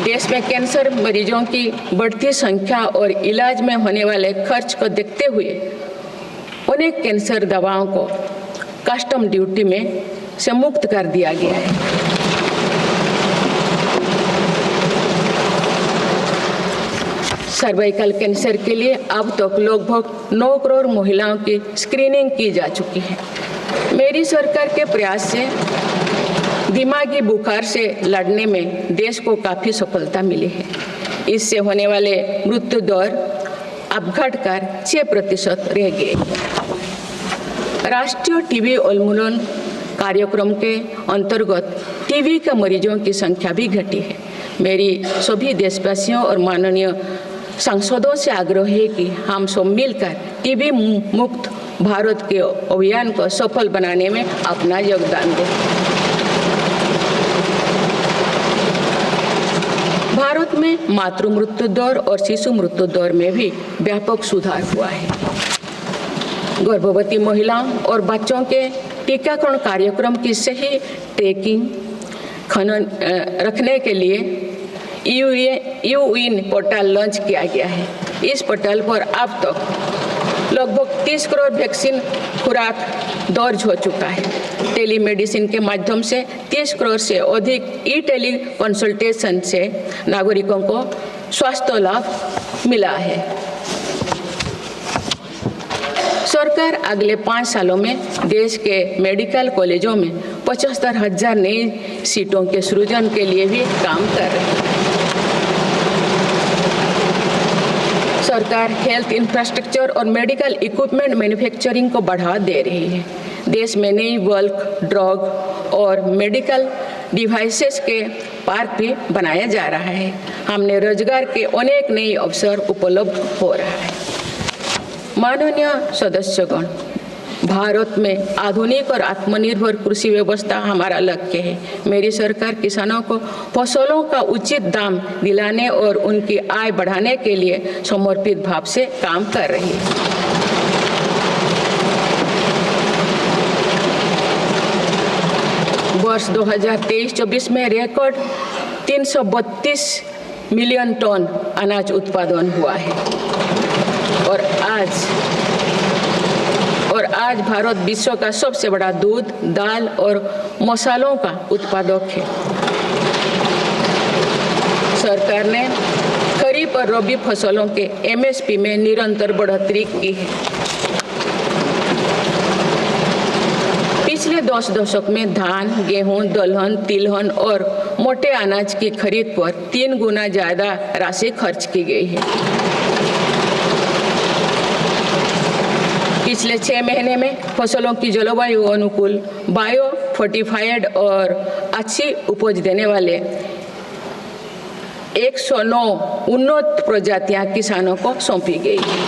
देश में कैंसर मरीजों की बढ़ती संख्या और इलाज में होने वाले खर्च को देखते हुए अनेक कैंसर दवाओं को कस्टम ड्यूटी में से मुक्त कर दिया गया है। सर्वाइकल कैंसर के लिए अब तक लगभग 9 करोड़ महिलाओं की स्क्रीनिंग की जा चुकी है। मेरी सरकार के प्रयास से दिमागी बुखार से लड़ने में देश को काफ़ी सफलता मिली है। इससे होने वाले मृत्यु दर अब घटकर 6% रह गए। राष्ट्रीय टीबी उन्मूलन कार्यक्रम के अंतर्गत टीबी के मरीजों की संख्या भी घटी है। मेरी सभी देशवासियों और माननीय सांसदों से आग्रह है कि हम सब मिलकर टीबी मुक्त भारत के अभियान को सफल बनाने में अपना योगदान दें। भारत में मातृ मृत्यु दर और शिशु मृत्यु दर में भी व्यापक सुधार हुआ है। गर्भवती महिलाओं और बच्चों के टीकाकरण कार्यक्रम की सही ट्रैकिंग रखने के लिए यूइन पोर्टल लॉन्च किया गया है। इस पोर्टल पर अब तक लगभग 30 करोड़ वैक्सीन खुराक दर्ज हो चुका है। टेलीमेडिसिन के माध्यम से 30 करोड़ से अधिक टेली कंसल्टेशन से नागरिकों को स्वास्थ्य लाभ मिला है। सरकार अगले 5 सालों में देश के मेडिकल कॉलेजों में 75,000 नई सीटों के सृजन के लिए भी काम कर रही है। सरकार हेल्थ इंफ्रास्ट्रक्चर और मेडिकल इक्विपमेंट मैन्युफैक्चरिंग को बढ़ावा दे रही है। देश में नई बल्क ड्रग और मेडिकल डिवाइसेस के पार्क भी बनाया जा रहा है। हमने रोजगार के अनेक नए अवसर उपलब्ध हो रहा है। माननीय सदस्यगण, भारत में आधुनिक और आत्मनिर्भर कृषि व्यवस्था हमारा लक्ष्य है। मेरी सरकार किसानों को फसलों का उचित दाम दिलाने और उनकी आय बढ़ाने के लिए समर्पित भाव से काम कर रही है। वर्ष 2023-24 में रिकॉर्ड 332 मिलियन टन अनाज उत्पादन हुआ है और आज आज भारत विश्व का सबसे बड़ा दूध, दाल और मसालों का उत्पादक है। सरकार ने खरीफ और रबी फसलों के MSP में निरंतर बढ़ोतरी की है। पिछले 10 दशक में धान, गेहूं, दलहन, तिलहन और मोटे अनाज की खरीद पर 3 गुना ज्यादा राशि खर्च की गई है। पिछले 6 महीने में फसलों की जलवायु अनुकूल, बायो फोर्टिफाइड और अच्छी उपज देने वाले 109 उन्नत प्रजातियां किसानों को सौंपी गई है।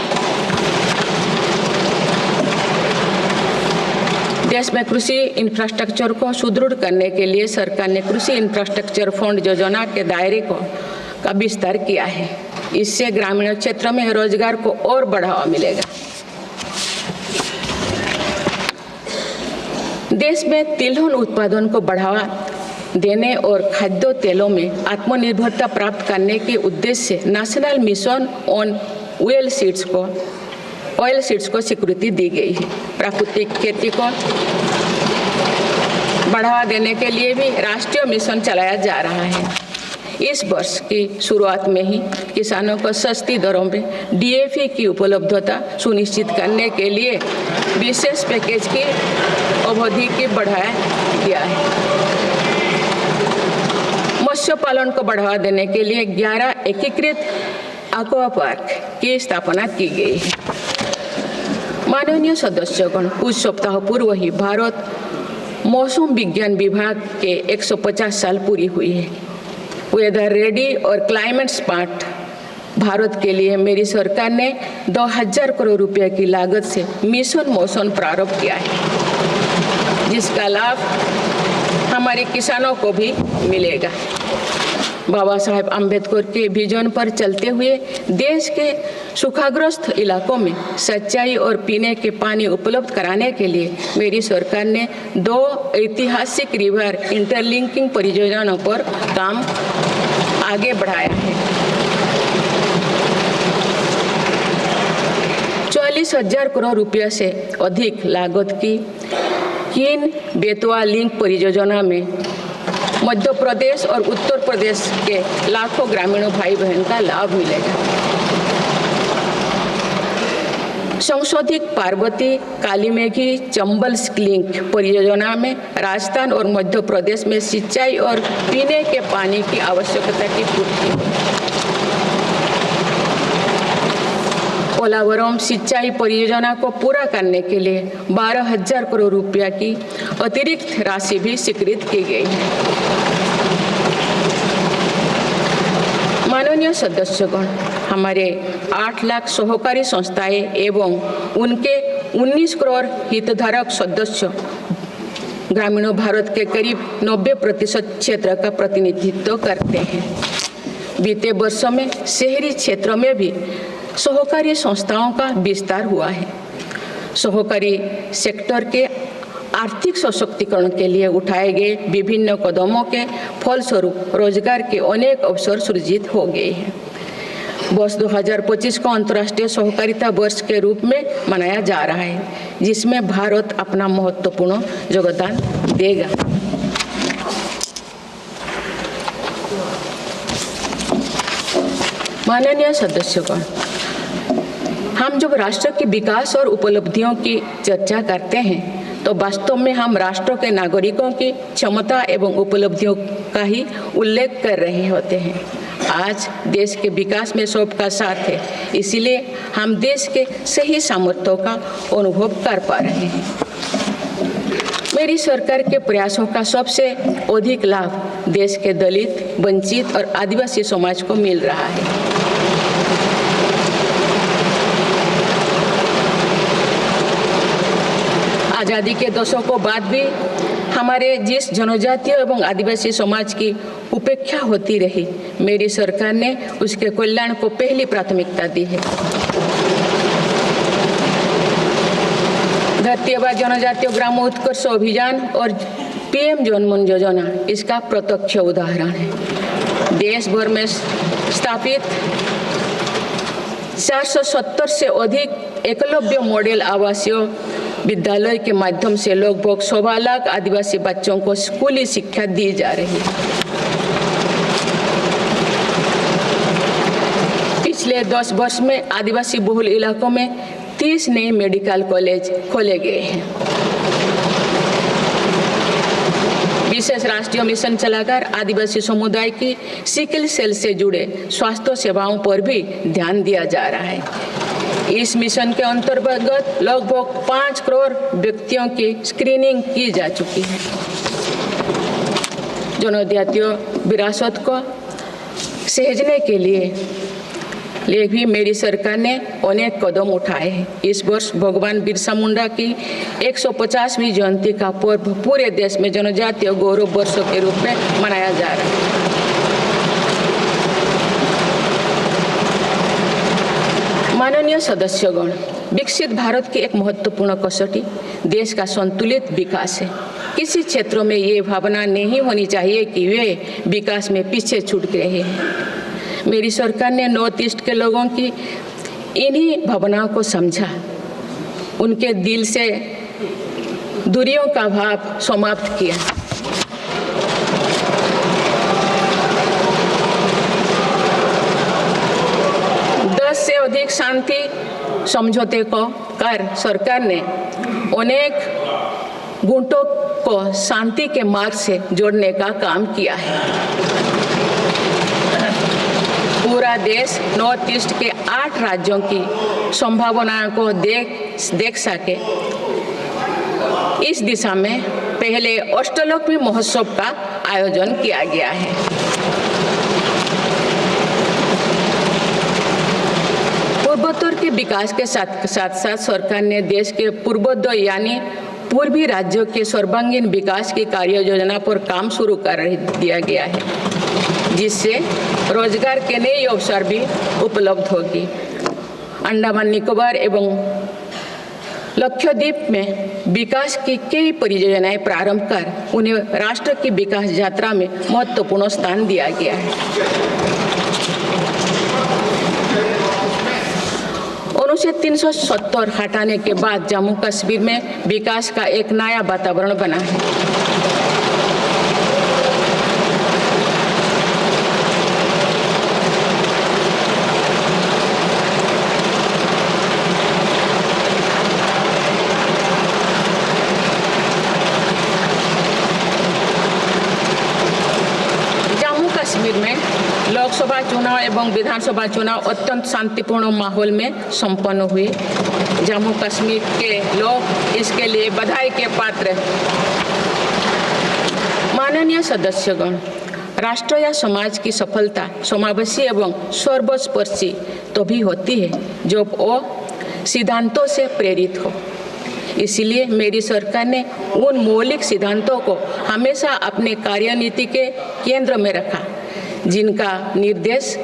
देश में कृषि इंफ्रास्ट्रक्चर को सुदृढ़ करने के लिए सरकार ने कृषि इंफ्रास्ट्रक्चर फंड योजना के दायरे का विस्तार किया है। इससे ग्रामीण क्षेत्रों में रोजगार को और बढ़ावा मिलेगा। देश में तिलहन उत्पादन को बढ़ावा देने और खाद्य तेलों में आत्मनिर्भरता प्राप्त करने के उद्देश्य से national mission on oil seeds को स्वीकृति दी गई है। प्राकृतिक खेती को बढ़ावा देने के लिए भी राष्ट्रीय मिशन चलाया जा रहा है। इस वर्ष की शुरुआत में ही किसानों को सस्ती दरों में DAP की उपलब्धता सुनिश्चित करने के लिए विशेष पैकेज की अवधि की बढ़ाया गया है। मत्स्य पालन को बढ़ावा देने के लिए 11 एकीकृत एक्वा पार्क की स्थापना की गई है। माननीय सदस्यगण, कुछ सप्ताह पूर्व ही भारत मौसम विज्ञान विभाग के 150 साल पूरी हुई है। वेदर रेडी और क्लाइमेट स्मार्ट भारत के लिए मेरी सरकार ने 2000 करोड़ रुपए की लागत से मिशन मौसम प्रारंभ किया है, जिसका लाभ हमारे किसानों को भी मिलेगा। बाबा साहेब अम्बेडकर के विजन पर चलते हुए देश के सूखाग्रस्त इलाकों में सिंचाई और पीने के पानी उपलब्ध कराने के लिए मेरी सरकार ने 2 ऐतिहासिक रिवर इंटरलिंकिंग परियोजनाओं पर काम आगे बढ़ाया है। 40,000 करोड़ रुपये से अधिक लागत की किन बेतवा लिंक परियोजना में मध्य प्रदेश और उत्तर प्रदेश के लाखों ग्रामीण भाई बहन का लाभ मिलेगा। संशोधित पार्वती कालीमेघी चंबल लिंक परियोजना में राजस्थान और मध्य प्रदेश में सिंचाई और पीने के पानी की आवश्यकता की पूर्ति। पोलावरम सिंचाई परियोजना को पूरा करने के लिए 12,000 करोड़ रुपया की अतिरिक्त राशि भी स्वीकृत की गई है। माननीय सदस्यगण, हमारे 8 लाख सहकारी संस्थाएं एवं उनके 19 करोड़ हितधारक सदस्य ग्रामीण भारत के करीब 90% क्षेत्र का प्रतिनिधित्व करते हैं। बीते वर्षों में शहरी क्षेत्रों में भी सहकारी संस्थाओं का विस्तार हुआ है। सहकारी सेक्टर के आर्थिक सशक्तिकरण के लिए उठाए गए विभिन्न कदमों के फलस्वरूप रोजगार के अनेक अवसर सृजित हो गए हैं। वर्ष 2025 को अंतर्राष्ट्रीय सहकारिता वर्ष के रूप में मनाया जा रहा है, जिसमें भारत अपना महत्वपूर्ण योगदान देगा। माननीय सदस्यगण, हम जब राष्ट्र के विकास और उपलब्धियों की चर्चा करते हैं तो वास्तव में हम राष्ट्र के नागरिकों की क्षमता एवं उपलब्धियों का ही उल्लेख कर रहे होते हैं। आज देश के विकास में सबका साथ है, इसीलिए हम देश के सही सामर्थ्यों का अनुभव कर पा रहे हैं। मेरी सरकार के प्रयासों का सबसे अधिक लाभ देश के दलित, वंचित और आदिवासी समाज को मिल रहा है। आज़ादी के दशकों बाद भी हमारे जिस जनजातीय एवं आदिवासी समाज की उपेक्षा होती रही, मेरी सरकार ने उसके कल्याण को पहली प्राथमिकता दी है। धरती आबा जनजातीय ग्राम उत्कर्ष अभियान और PM जनमन योजना इसका प्रत्यक्ष उदाहरण है। देश भर में स्थापित 470 से अधिक एकलव्य मॉडल आवासीय विद्यालय के माध्यम से लगभग 1.25 लाख आदिवासी बच्चों को स्कूली शिक्षा दी जा रही है। पिछले 10 वर्ष में आदिवासी बहुल इलाकों में 30 नए मेडिकल कॉलेज खोले गए हैं। विशेष राष्ट्रीय मिशन चलाकर आदिवासी समुदाय की सिकल सेल से जुड़े स्वास्थ्य सेवाओं पर भी ध्यान दिया जा रहा है। इस मिशन के अंतर्गत लगभग 5 करोड़ व्यक्तियों की स्क्रीनिंग की जा चुकी है। जनजातीय विरासत को सहेजने के लिए भी मेरी सरकार ने अनेक कदम उठाए हैं। इस वर्ष भगवान बिरसा मुंडा की 150वीं जयंती का पर्व पूरे देश में जनजातीय गौरव वर्ष के रूप में मनाया जा रहा है। माननीय सदस्यगण, विकसित भारत की एक महत्वपूर्ण कसौटी देश का संतुलित विकास है। किसी क्षेत्रों में ये भावना नहीं होनी चाहिए कि वे विकास में पीछे छूट रहे हैं। मेरी सरकार ने नॉर्थ ईस्ट के लोगों की इन्हीं भावनाओं को समझा, उनके दिल से दूरियों का भाव समाप्त किया। से अधिक शांति समझौते को कर सरकार ने अनेक गुटों को शांति के मार्ग से जोड़ने का काम किया है। पूरा देश नॉर्थ ईस्ट के 8 राज्यों की संभावनाओं को देख सके, इस दिशा में पहले अष्टलोक महोत्सव का आयोजन किया गया है। पूर्वोत्तर के विकास के साथ साथ सरकार ने देश के पूर्वोत्तर यानी पूर्वी राज्यों के सर्वांगीण विकास की कार्य योजना पर काम शुरू कर दिया गया है, जिससे रोजगार के नए अवसर भी उपलब्ध होगी। अंडमान निकोबार एवं लक्षद्वीप में विकास की कई परियोजनाएं प्रारंभ कर उन्हें राष्ट्र की विकास यात्रा में महत्वपूर्ण स्थान दिया गया है। अनुच्छेद 370 हटाने के बाद जम्मू कश्मीर में विकास का एक नया वातावरण बना है। जम्मू कश्मीर में लोकसभा चुनाव एवं विधानसभा चुनाव अत्यंत शांतिपूर्ण माहौल में संपन्न हुए। जम्मू कश्मीर के लोग इसके लिए बधाई के पात्र हैं। माननीय सदस्यगण, राष्ट्र या समाज की सफलता समावेशी एवं सर्वस्पर्शी तभी होती है जब वो सिद्धांतों से प्रेरित हो। इसलिए मेरी सरकार ने उन मौलिक सिद्धांतों को हमेशा अपने कार्यनीति के केंद्र में रखा, जिनका निर्देश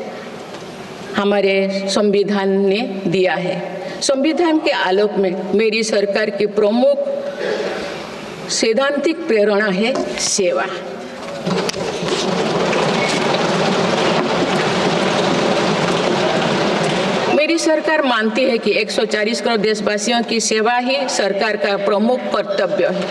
हमारे संविधान ने दिया है। संविधान के आलोक में मेरी सरकार की प्रमुख सैद्धांतिक प्रेरणा है सेवा। मेरी सरकार मानती है कि 140 करोड़ देशवासियों की सेवा ही सरकार का प्रमुख कर्तव्य है।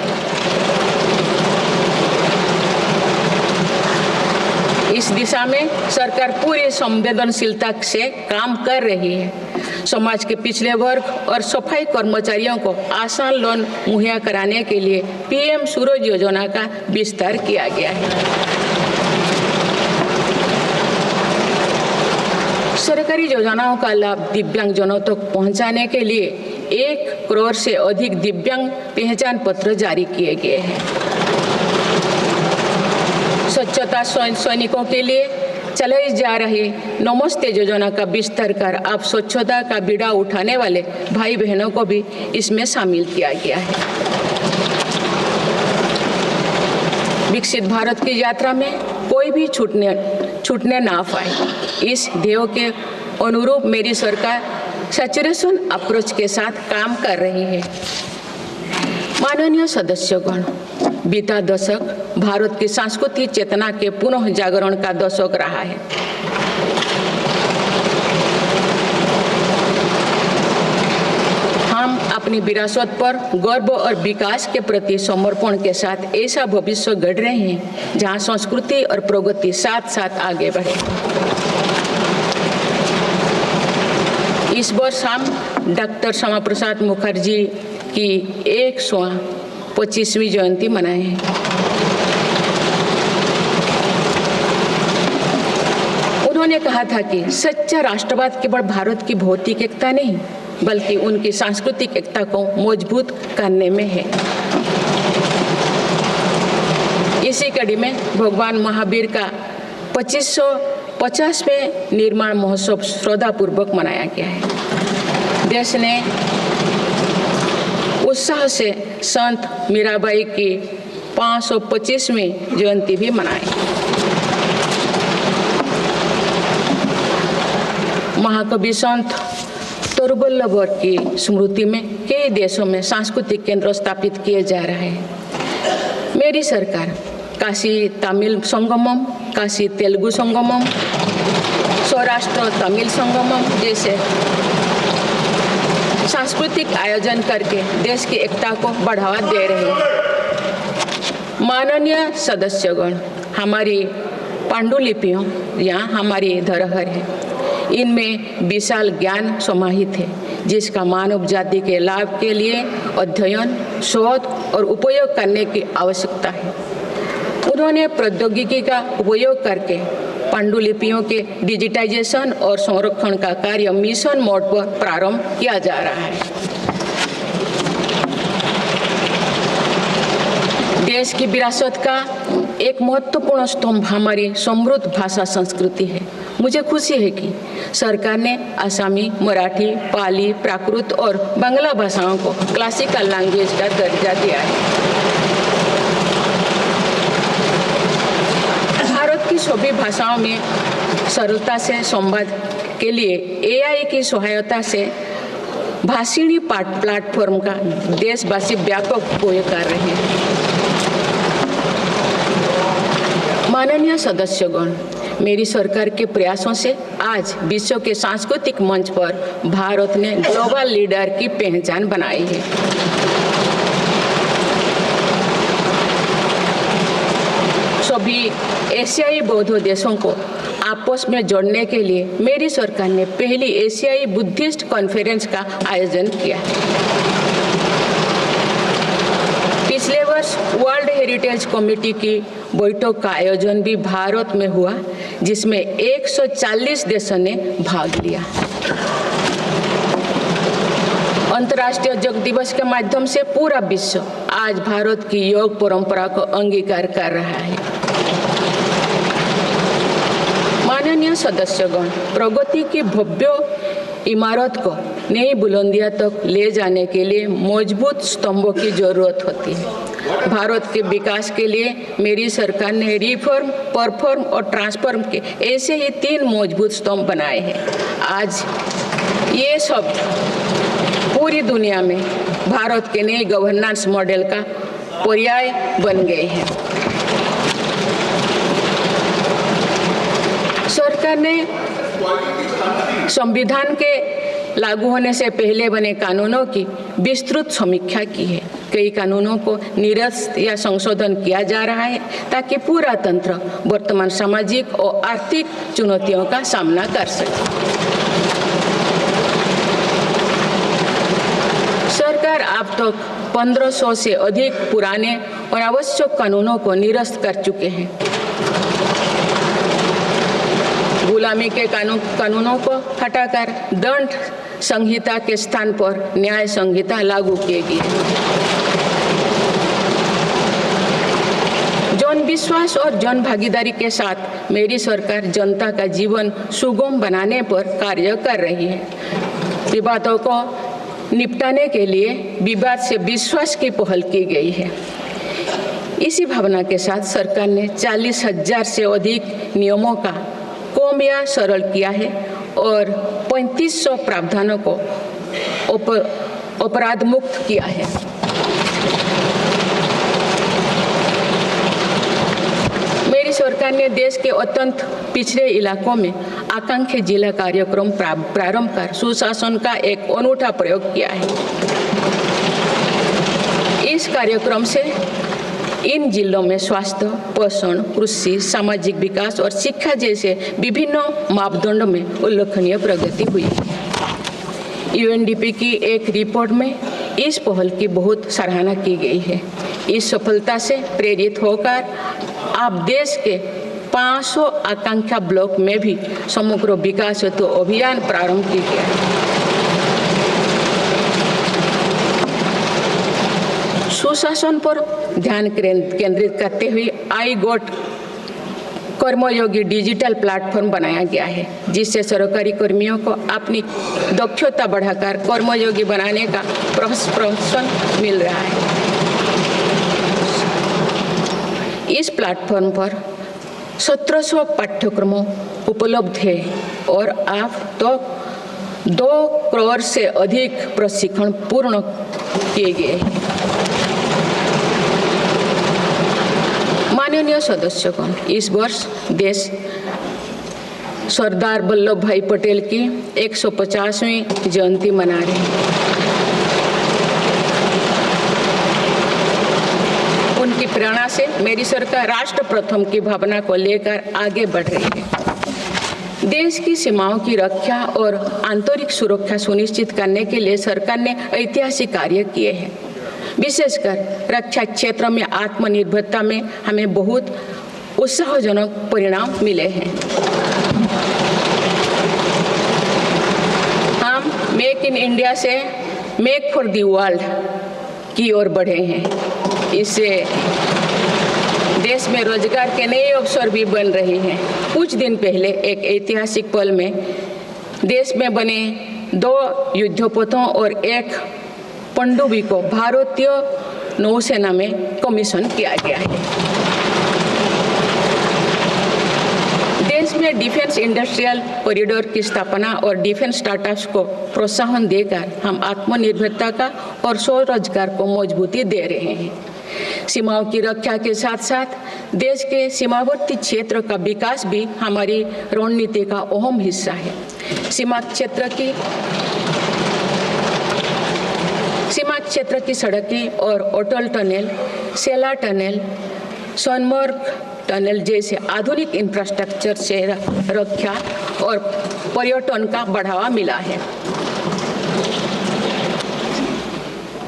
इस दिशा में सरकार पूरी संवेदनशीलता से काम कर रही है। समाज के पिछड़े वर्ग और सफाई कर्मचारियों को आसान लोन मुहैया कराने के लिए पीएम सूरज योजना का विस्तार किया गया है। सरकारी योजनाओं का लाभ दिव्यांगजनों तक पहुंचाने के लिए 1 करोड़ से अधिक दिव्यांग पहचान पत्र जारी किए गए हैं। स्वच्छता सैनिकों के लिए चलाई जा रही नमस्ते योजना का विस्तार कर अब स्वच्छता का बीड़ा उठाने वाले भाई बहनों को भी इसमें शामिल किया गया है। विकसित भारत की यात्रा में कोई भी छूटने ना पाए, इस ध्येय के अनुरूप मेरी सरकार सैचुरेशन अप्रोच के साथ काम कर रही है। माननीय सदस्यगण, बीता दशक भारत की सांस्कृतिक चेतना के पुनः जागरण का दशक रहा है। हम अपनी विरासत पर गर्व और विकास के प्रति समर्पण के साथ ऐसा भविष्य गढ़ रहे हैं जहां संस्कृति और प्रगति साथ साथ आगे बढ़े। इस वर्ष हम डॉक्टर श्यामा प्रसाद मुखर्जी की 125वीं जयंती मनाए हैं। उन्होंने कहा था कि सच्चा राष्ट्रवाद केवल भारत की भौतिक एकता नहीं बल्कि उनकी सांस्कृतिक एकता को मजबूत करने में है। इसी कड़ी में भगवान महावीर का 2550वें निर्माण महोत्सव श्रद्धापूर्वक मनाया गया है। देश ने उत्साह से संत मीराबाई की 525वीं जयंती भी मनाई। महाकवि संत तरुवल्लभ की स्मृति में कई देशों में सांस्कृतिक केंद्र स्थापित किए जा रहे हैं। मेरी सरकार काशी तमिल संगमम, काशी तेलुगु संगमम, सौराष्ट्र तमिल संगमम जैसे सांस्कृतिक आयोजन करके देश की एकता को बढ़ावा दे रहे हैं। माननीय सदस्यगण, हमारी पांडुलिपियों या हमारी धरोहर है, इनमें विशाल ज्ञान समाहित है जिसका मानव जाति के लाभ के लिए अध्ययन, शोध और उपयोग करने की आवश्यकता है। उन्होंने प्रौद्योगिकी का उपयोग करके पांडुलिपियों के डिजिटाइजेशन और संरक्षण का कार्य मिशन मोड पर प्रारंभ किया जा रहा है। देश की विरासत का एक महत्वपूर्ण स्तंभ हमारी समृद्ध भाषा संस्कृति है। मुझे खुशी है कि सरकार ने असमी, मराठी, पाली, प्राकृत और बांग्ला भाषाओं को क्लासिकल लैंग्वेज का दर्जा दिया है। भारत की सभी भाषाओं में सरलता से संवाद के लिए AI की सहायता से भाषिणी प्लेटफॉर्म का देशवासी व्यापक उपयोग कर रहे हैं। माननीय सदस्यगण, मेरी सरकार के प्रयासों से आज विश्व के सांस्कृतिक मंच पर भारत ने ग्लोबल लीडर की पहचान बनाई है। सभी एशियाई बौद्ध देशों को आपस में जोड़ने के लिए मेरी सरकार ने पहली एशियाई बुद्धिस्ट कॉन्फ्रेंस का आयोजन किया। पिछले वर्ष वर्ल्ड हेरिटेज कमेटी की बैठक का आयोजन भी भारत में हुआ, जिसमें 140 देशों ने भाग लिया। अंतर्राष्ट्रीय योग दिवस के माध्यम से पूरा विश्व आज भारत की योग परंपरा को अंगीकार कर रहा है। माननीय सदस्यगण, प्रगति की भव्य इमारत को नई बुलंदियों तक ले जाने के लिए मजबूत स्तंभों की जरूरत होती है। भारत के विकास के लिए मेरी सरकार ने रिफॉर्म, परफॉर्म और ट्रांसफॉर्म के ऐसे ही 3 मजबूत स्तंभ बनाए हैं। आज ये सब पूरी दुनिया में भारत के नए गवर्नेंस मॉडल का पर्याय बन गए हैं। सरकार ने संविधान के लागू होने से पहले बने कानूनों की विस्तृत समीक्षा की है। कई कानूनों को निरस्त या संशोधन किया जा रहा है ताकि पूरा तंत्र वर्तमान सामाजिक और आर्थिक चुनौतियों का सामना कर सके। सरकार अब तक 1500 से अधिक पुराने और आवश्यक कानूनों को निरस्त कर चुके हैं। गुलामी के कानूनों को हटाकर दंड संहिता के स्थान पर न्याय संहिता लागू किए गए। जन विश्वास और जन भागीदारी के साथ मेरी सरकार जनता का जीवन सुगम बनाने पर कार्य कर रही है। विवादों को निपटाने के लिए विवाद से विश्वास की पहल की गई है। इसी भावना के साथ सरकार ने 40,000 से अधिक नियमों का कम या सरल किया है और 3500 प्रावधानों को अपराध मुक्त किया है। मेरी सरकार ने देश के अत्यंत पिछड़े इलाकों में आकांक्षी जिला कार्यक्रम प्रारंभ कर सुशासन का एक अनूठा प्रयोग किया है। कार्यक्रम से इन जिलों में स्वास्थ्य, पोषण, कृषि, सामाजिक विकास और शिक्षा जैसे विभिन्न मापदंडों में उल्लेखनीय प्रगति हुई। यूएनडीपी की एक रिपोर्ट में इस पहल की बहुत सराहना की गई है। इस सफलता से प्रेरित होकर अब देश के 500 आकांक्षा ब्लॉक में भी समग्र विकास हेतु अभियान प्रारंभ किया गया है। सुशासन पर ध्यान केंद्रित करते हुए आई गोट कर्मयोगी डिजिटल प्लेटफॉर्म बनाया गया है, जिससे सरकारी कर्मियों को अपनी दक्षता बढ़ाकर कर्मयोगी बनाने का प्रोत्साहन मिल रहा है। इस प्लेटफॉर्म पर 1700 पाठ्यक्रमों उपलब्ध है और अब तो 2 करोड़ से अधिक प्रशिक्षण पूर्ण किए गए हैं। माननीय सदस्यगण, इस वर्ष देश सरदार वल्लभ भाई पटेल की 150वीं जयंती मना रहे हैं। उनकी प्रेरणा से मेरी सरकार राष्ट्र प्रथम की भावना को लेकर आगे बढ़ रही है। देश की सीमाओं की रक्षा और आंतरिक सुरक्षा सुनिश्चित करने के लिए सरकार ने ऐतिहासिक कार्य किए हैं। विशेषकर रक्षा क्षेत्र में आत्मनिर्भरता में हमें बहुत उत्साहजनक परिणाम मिले हैं। हम मेक इन इंडिया से मेक फॉर द वर्ल्ड की ओर बढ़े हैं। इससे देश में रोजगार के नए अवसर भी बन रहे हैं। कुछ दिन पहले एक ऐतिहासिक पल में देश में बने 2 युद्धपोतों और 1 पनडुब्बी को भारतीय नौसेना में कमीशन किया गया है। देश में डिफेंस इंडस्ट्रियल कॉरिडोर की स्थापना और डिफेंस स्टार्टअप्स को प्रोत्साहन देकर हम आत्मनिर्भरता का और स्वरोजगार को मजबूती दे रहे हैं। सीमाओं की रक्षा के साथ साथ देश के सीमावर्ती क्षेत्र का विकास भी हमारी रणनीति का अहम हिस्सा है। सीमा क्षेत्र की सड़कें और अटल टनल, सेला टनल, सोनमर्ग टनल जैसे आधुनिक इंफ्रास्ट्रक्चर से रक्षा और पर्यटन का बढ़ावा मिला है।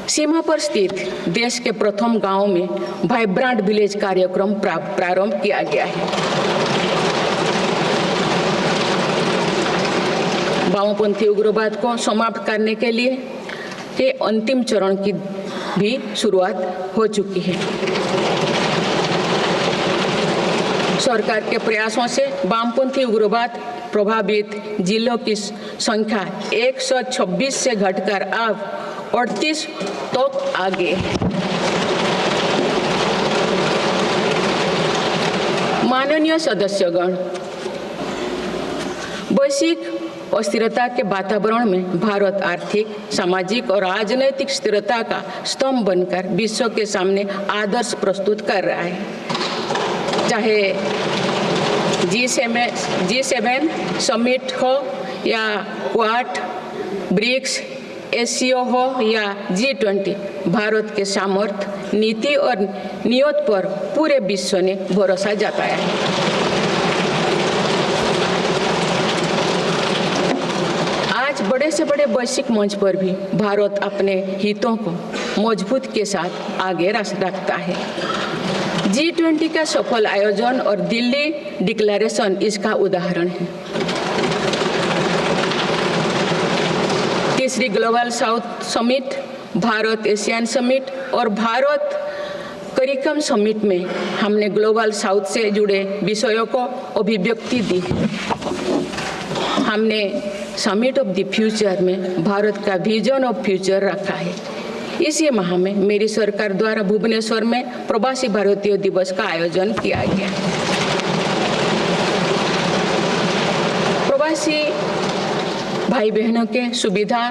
सीमा पर स्थित देश के प्रथम गांव में वाइब्रेंट विलेज कार्यक्रम प्रारंभ किया गया है। वामपंथी उग्रवाद को समाप्त करने के लिए के अंतिम चरण की भी शुरुआत हो चुकी है। सरकार के प्रयासों से वामपंथी उग्रवाद प्रभावित जिलों की संख्या 126 से घटकर अब 38 तक आ गए हैं। माननीय सदस्यगण, वैश्विक अस्थिरता के वातावरण में भारत आर्थिक, सामाजिक और राजनैतिक स्थिरता का स्तंभ बनकर विश्व के सामने आदर्श प्रस्तुत कर रहा है। चाहे G7 समिट हो या क्वाड, ब्रिक्स, एससीओ हो या G20, भारत के सामर्थ्य, नीति और नियत पर पूरे विश्व ने भरोसा जताया है। आज बड़े से बड़े वैश्विक मंच पर भी भारत अपने हितों को मजबूत के साथ आगे रखता है। G20 का सफल आयोजन और दिल्ली डिक्लेरेशन इसका उदाहरण है। तीसरी global south summit, Bharat Asian summit और भारत करिकम समिट में हमने ग्लोबल साउथ से जुड़े विषयों को अभिव्यक्ति दी है। हमने समिट ऑफ द फ्यूचर में भारत का विजन ऑफ फ्यूचर रखा है। इसी माह में मेरी सरकार द्वारा भुवनेश्वर में प्रवासी भारतीय दिवस का आयोजन किया गया। प्रवासी भाई बहनों के सुविधा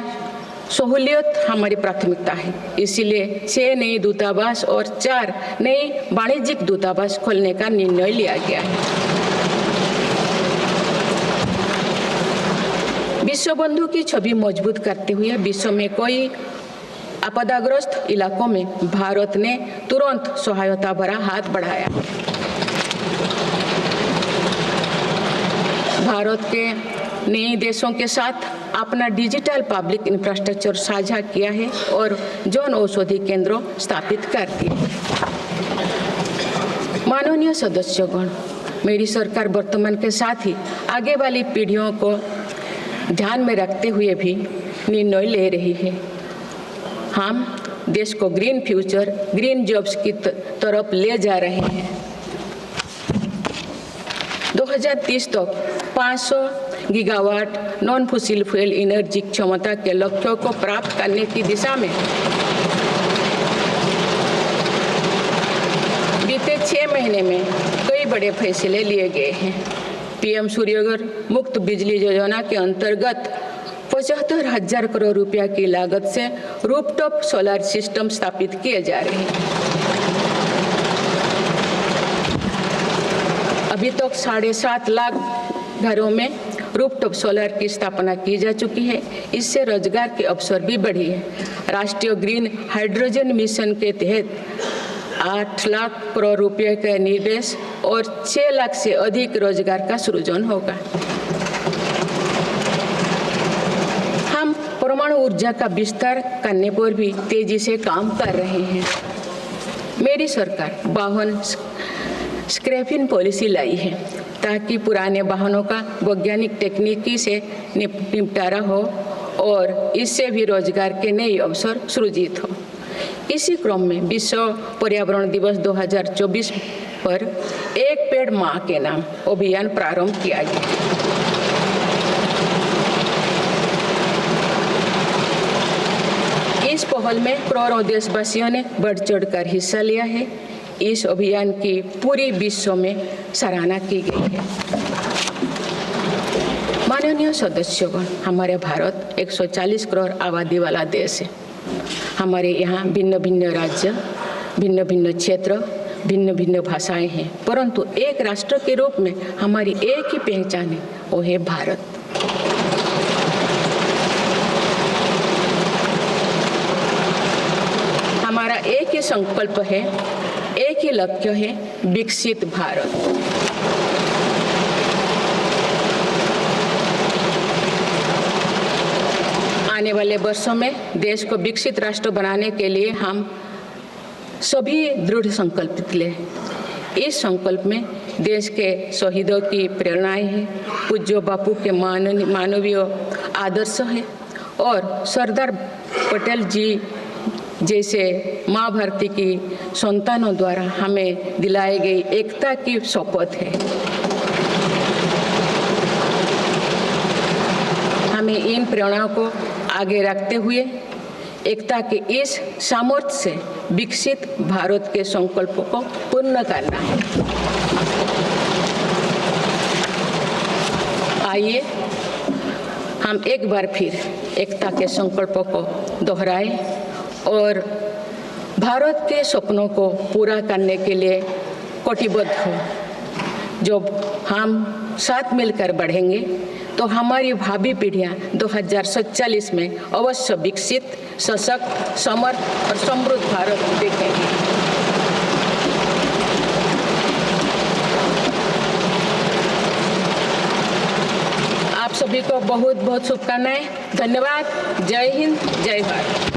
सहूलियत हमारी प्राथमिकता है। इसीलिए 6 नए दूतावास और 4 नए वाणिज्यिक दूतावास खोलने का निर्णय लिया गया है। विश्व बंधु की छवि मजबूत करते हुए विश्व में कोई आपदाग्रस्त इलाकों में भारत ने तुरंत सहायता भरा हाथ बढ़ाया। भारत के नए देशों के साथ अपना डिजिटल पब्लिक इंफ्रास्ट्रक्चर साझा किया है और जन औषधि केंद्रों स्थापित कर दिए। माननीय सदस्यगण, मेरी सरकार वर्तमान के साथ ही आगे वाली पीढ़ियों को ध्यान में रखते हुए भी निर्णय ले रही है। हम देश को ग्रीन फ्यूचर, ग्रीन जॉब्स की तरफ ले जा रहे हैं। 2030 तक 500 gigawatt non fossil fuel energy क्षमता के लक्ष्यों को प्राप्त करने की दिशा में बीते 6 महीने में कई बड़े फैसले लिए गए हैं। पीएम सूर्यघर मुफ्त बिजली योजना के अंतर्गत 75,000 करोड़ रुपया की लागत से रूफटॉप सोलर सिस्टम स्थापित किए जा रहे हैं। अभी तक 7.5 लाख घरों में रूफटॉप सोलर की स्थापना की जा चुकी है। इससे रोजगार के अवसर भी बढ़ी है। राष्ट्रीय ग्रीन हाइड्रोजन मिशन के तहत 8 लाख करोड़ रुपये का निवेश और 6 लाख से अधिक रोजगार का सृजन होगा। हम परमाणु ऊर्जा का विस्तार करने पर भी तेजी से काम कर रहे हैं। मेरी सरकार वाहन स्क्रैपिंग पॉलिसी लाई है ताकि पुराने वाहनों का वैज्ञानिक तकनीकी से निपटारा हो और इससे भी रोजगार के नए अवसर सृजित हो। इसी क्रम में विश्व पर्यावरण दिवस 2024 पर एक पेड़ मां के नाम अभियान प्रारंभ किया गया। इस पहल में करोड़ों देशवासियों ने बढ़ चढ़कर हिस्सा लिया है। इस अभियान की पूरी विश्व में सराहना की गई है। माननीय सदस्यगण, हमारे भारत 140 करोड़ आबादी वाला देश है। हमारे यहाँ भिन्न भिन्न राज्य, भिन्न भिन्न क्षेत्र, भिन्न भिन्न भाषाएं हैं, परंतु एक राष्ट्र के रूप में हमारी एक ही पहचान है, वो है भारत। हमारा एक ही संकल्प है, एक ही लक्ष्य है, विकसित भारत। आने वाले वर्षों में देश को विकसित राष्ट्र बनाने के लिए हम सभी दृढ़ संकल्पित ले। इस संकल्प में देश के शहीदों की प्रेरणाएं हैं, पूज्य बापू के मानवीय आदर्श है और सरदार पटेल जी जैसे माँ भारती की संतानों द्वारा हमें दिलाई गई एकता की शपथ है। हमें इन प्रेरणाओं को आगे रखते हुए एकता के इस सामर्थ्य से विकसित भारत के संकल्पों को पूर्ण करना है। आइए हम एक बार फिर एकता के संकल्पों को दोहराएं और भारत के सपनों को पूरा करने के लिए कटिबद्ध हो। जब हम साथ मिलकर बढ़ेंगे तो हमारी भावी पीढ़ियां 2047 में अवश्य विकसित, सशक्त, समर्थ और समृद्ध भारत देखेंगी। आप सभी को बहुत बहुत शुभकामनाएं। धन्यवाद। जय हिंद, जय भारत।